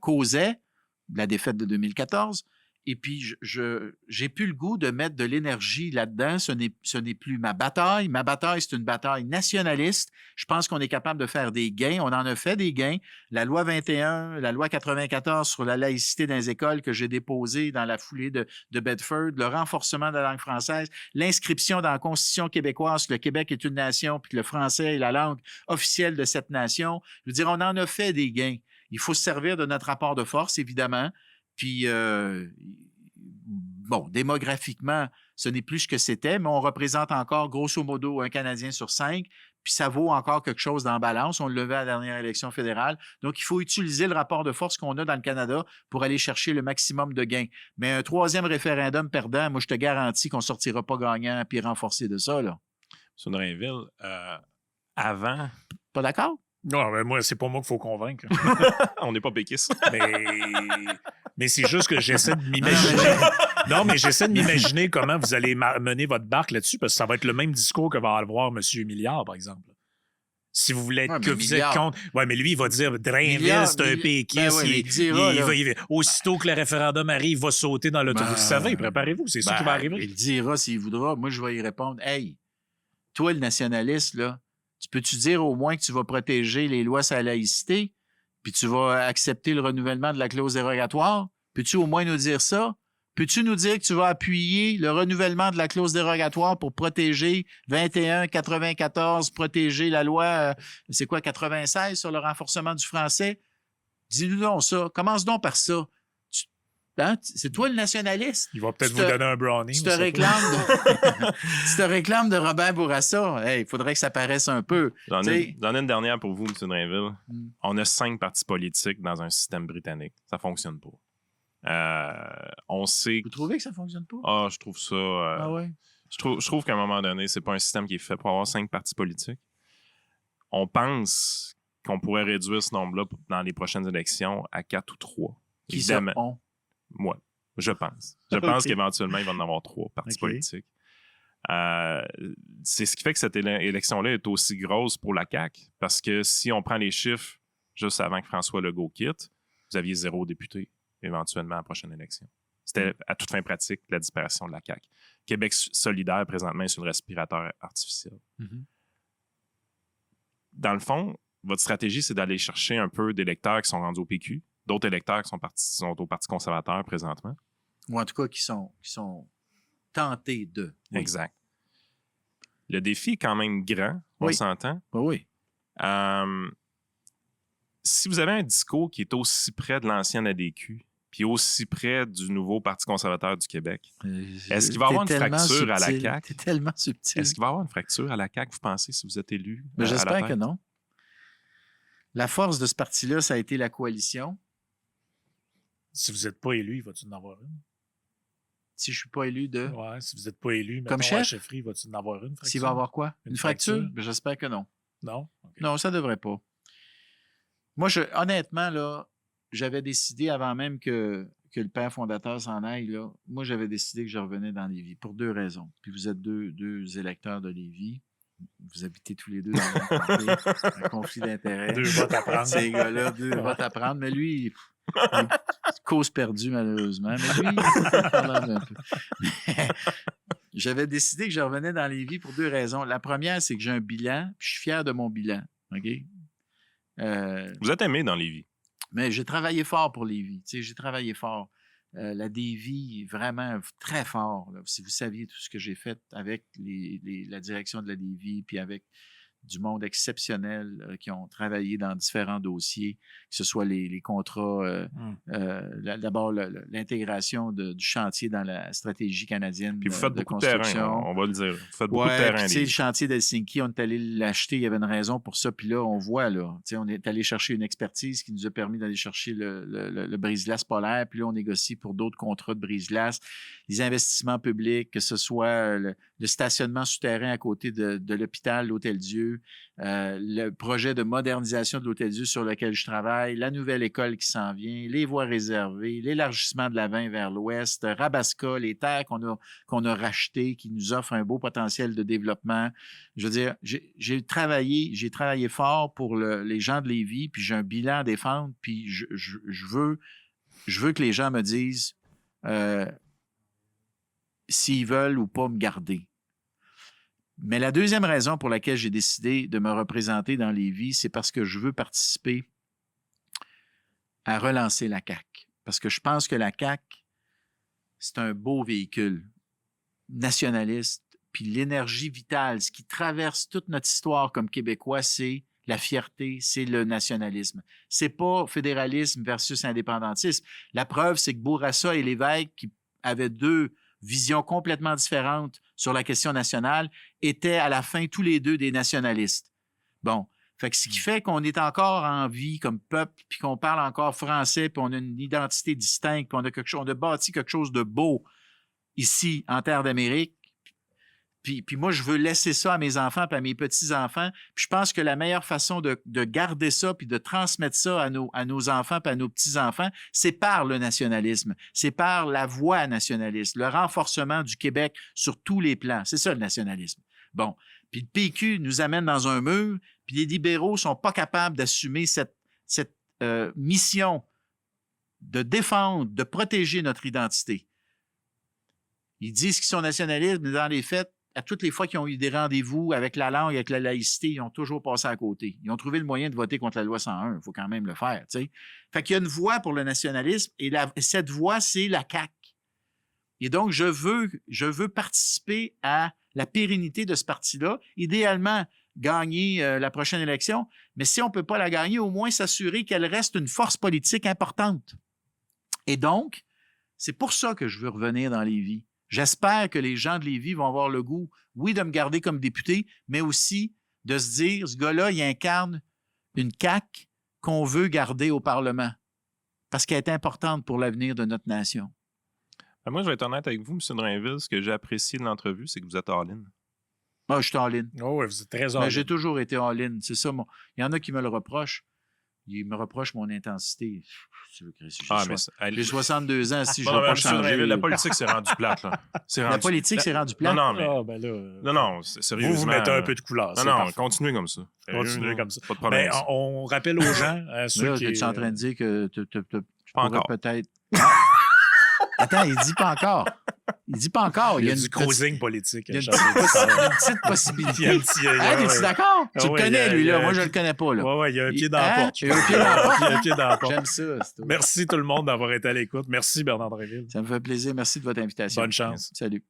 causait, la défaite de 2014. Et puis, j'ai plus le goût de mettre de l'énergie là-dedans. Ce n'est plus ma bataille. Ma bataille, c'est une bataille nationaliste. Je pense qu'on est capable de faire des gains. On en a fait des gains. La loi 21, la loi 94 sur la laïcité dans les écoles que j'ai déposée dans la foulée de Bedford, le renforcement de la langue française, l'inscription dans la Constitution québécoise que le Québec est une nation puis que le français est la langue officielle de cette nation. Je veux dire, on en a fait des gains. Il faut se servir de notre rapport de force, évidemment. Puis, démographiquement, ce n'est plus ce que c'était, mais on représente encore, grosso modo, un Canadien sur 5. puis ça vaut encore quelque chose dans la balance. On le levait à la dernière élection fédérale. Donc, il faut utiliser le rapport de force qu'on a dans le Canada pour aller chercher le maximum de gains. Mais un troisième référendum perdant, moi, je te garantis qu'on ne sortira pas gagnant puis renforcé de ça, là. M. Drainville, avant, Pas d'accord? Non, mais moi, c'est pas moi qu'il faut convaincre. on n'est pas péquistes. Mais c'est juste que j'essaie de m'imaginer. Non, mais j'essaie de m'imaginer comment vous allez mener votre barque là-dessus, parce que ça va être le même discours que va avoir M. Milliard, par exemple. Si vous voulez être, que vous êtes contre. Oui, mais lui, il va dire Drainville, c'est un péquiste. Aussitôt que le référendum arrive, il va sauter dans l'autobus. Vous savez, préparez-vous, c'est ça qui va arriver. Il dira s'il voudra. Moi, je vais y répondre. Hey, toi, le nationaliste, là, tu peux-tu dire au moins que tu vas protéger les lois sur la laïcité, puis tu vas accepter le renouvellement de la clause dérogatoire? Peux-tu au moins nous dire ça? Peux-tu nous dire que tu vas appuyer le renouvellement de la clause dérogatoire pour protéger 21-94, protéger la loi, 96 sur le renforcement du français? Dis-nous donc ça. Commence donc par ça. C'est toi le nationaliste. Il va peut-être vous donner un brownie. Tu te réclames de Robert Bourassa. Hey, il faudrait que ça paraisse un peu. J'en ai une dernière pour vous, M. Drainville. On a 5 partis politiques dans un système britannique. Ça ne fonctionne pas. On sait... Vous trouvez que ça ne fonctionne pas? Ah, je trouve ça... Ah ouais? Je trouve qu'à un moment donné, c'est pas un système qui est fait pour avoir 5 partis politiques. On pense qu'on pourrait réduire ce nombre-là dans les prochaines élections à 4 ou 3. Qui ça on? Moi, je pense. Je pense qu'éventuellement, il va en avoir 3 partis politiques. C'est ce qui fait que cette élection-là est aussi grosse pour la CAQ, parce que si on prend les chiffres juste avant que François Legault quitte, vous aviez 0 député éventuellement à la prochaine élection. C'était à toute fin pratique la disparition de la CAQ. Québec solidaire, présentement, est sur le respirateur artificiel. Mm-hmm. Dans le fond, votre stratégie, c'est d'aller chercher un peu d'électeurs qui sont rendus au PQ, d'autres électeurs qui sont au Parti conservateur présentement. Ou en tout cas, qui sont tentés de. Oui. Exact. Le défi est quand même grand, on s'entend. Oui. Si vous avez un discours qui est aussi près de l'ancienne ADQ, puis aussi près du nouveau Parti conservateur du Québec, est-ce qu'il va y avoir une fracture à la CAQ? C'est tellement subtil. Est-ce qu'il va y avoir une fracture à la CAQ, vous pensez, si vous êtes élu? J'espère que non. La force de ce parti-là, ça a été la coalition. Si vous n'êtes pas élu, il va-tu en avoir une? Si je ne suis pas élu de... Ouais, si vous n'êtes pas élu, comme chef, à la chefferie, va-tu en avoir une? S'il va y avoir quoi? Une fracture? J'espère que non. Non? Okay. Non, ça ne devrait pas. Moi, honnêtement, là, j'avais décidé avant même que le père fondateur s'en aille, là, moi, j'avais décidé que je revenais dans Lévis pour 2 raisons. Puis vous êtes deux électeurs de Lévis. Vous habitez tous les 2 dans le même comté. Un conflit d'intérêts. 2 votes à prendre. Ces gars-là, 2 votes à prendre. Mais lui, cause perdue, malheureusement. Mais lui, un peu. J'avais décidé que je revenais dans Lévis pour 2 raisons. La première, c'est que j'ai un bilan, puis je suis fier de mon bilan. OK? Vous êtes aimé dans Lévis. Mais j'ai travaillé fort pour Lévis. J'ai travaillé fort. La Lévis, vraiment très fort. Là. Si vous saviez tout ce que j'ai fait avec la direction de la Lévis, puis avec du monde exceptionnel qui ont travaillé dans différents dossiers, que ce soit les contrats, d'abord l'intégration du chantier dans la stratégie canadienne. Puis vous faites de beaucoup de terrain, on va le dire. Vous faites beaucoup de terrain. Le chantier d'Helsinki, on est allé l'acheter, il y avait une raison pour ça. Puis là, on voit, là, on est allé chercher une expertise qui nous a permis d'aller chercher le brise-glace polaire. Puis là, on négocie pour d'autres contrats de brise-glace. Les investissements publics, que ce soit le stationnement souterrain à côté de l'hôpital, l'Hôtel-Dieu, le projet de modernisation de l'Hôtel-Dieu sur lequel je travaille, la nouvelle école qui s'en vient, les voies réservées, l'élargissement de la 20 vers l'ouest, Rabaska, les terres qu'on a rachetées, qui nous offrent un beau potentiel de développement. Je veux dire, j'ai travaillé fort pour les gens de Lévis, puis j'ai un bilan à défendre, puis je veux que les gens me disent s'ils veulent ou pas me garder. Mais la deuxième raison pour laquelle j'ai décidé de me représenter dans Lévis, c'est parce que je veux participer à relancer la CAQ. Parce que je pense que la CAQ, c'est un beau véhicule nationaliste. Puis l'énergie vitale, ce qui traverse toute notre histoire comme Québécois, c'est la fierté, c'est le nationalisme. C'est pas fédéralisme versus indépendantisme. La preuve, c'est que Bourassa et Lévesque, qui avaient 2 visions complètement différentes sur la question nationale, étaient à la fin tous les 2 des nationalistes. Bon. Fait que ce qui fait qu'on est encore en vie comme peuple, puis qu'on parle encore français, puis on a une identité distincte, puis on a bâti quelque chose de beau ici, en terre d'Amérique. Puis moi, je veux laisser ça à mes enfants et à mes petits-enfants. Puis je pense que la meilleure façon de garder ça puis de transmettre ça à nos enfants et à nos petits-enfants, c'est par le nationalisme. C'est par la voie nationaliste, le renforcement du Québec sur tous les plans. C'est ça, le nationalisme. Bon. Puis le PQ nous amène dans un mur, puis les libéraux sont pas capables d'assumer cette mission de défendre, de protéger notre identité. Ils disent qu'ils sont nationalistes, mais dans les faits, à toutes les fois qu'ils ont eu des rendez-vous avec la langue, avec la laïcité, ils ont toujours passé à côté. Ils ont trouvé le moyen de voter contre la loi 101. Il faut quand même le faire, tu sais. Fait qu'il y a une voie pour le nationalisme, et cette voie, c'est la CAQ. Et donc, je veux participer à la pérennité de ce parti-là. Idéalement, gagner la prochaine élection, mais si on ne peut pas la gagner, au moins s'assurer qu'elle reste une force politique importante. Et donc, c'est pour ça que je veux revenir dans Lévis. J'espère que les gens de Lévis vont avoir le goût, oui, de me garder comme député, mais aussi de se dire, ce gars-là, il incarne une CAQ qu'on veut garder au Parlement parce qu'elle est importante pour l'avenir de notre nation. Moi, je vais être honnête avec vous, M. Drainville. Ce que j'ai apprécié de l'entrevue, c'est que vous êtes all-in. Moi, je suis all-in. Oh, oui, vous êtes très Mais j'ai toujours été all-in. C'est ça. Il y en a qui me le reprochent. Ils me reprochent mon intensité. J'ai 62 ans, si je ne vais pas changer. La politique s'est rendue plate. Là. La politique s'est rendue plate? Non, mais... Ah, ben là, non, sérieusement. Vous mettez un peu de couleur. Non, continuez comme ça. Continuez comme ça. Pas de problème. Ben, on rappelle aux gens, ceux qui... Tu es en train de dire que tu pas encore. peut-être... Attends, il dit pas encore. Il dit pas encore. Il y a du cruising politique. Il y a une petite possibilité. Es-tu d'accord? Tu le connais, lui, là. Moi, je le connais pas, là. Oui, il y a un pied dans la porte. Il y a un pied dans la porte. Il y a un pied dans la porte. J'aime ça. Merci tout le monde d'avoir été à l'écoute. Merci Bernard Dréville. Ça me fait plaisir. Merci de votre invitation. Bonne chance. Salut.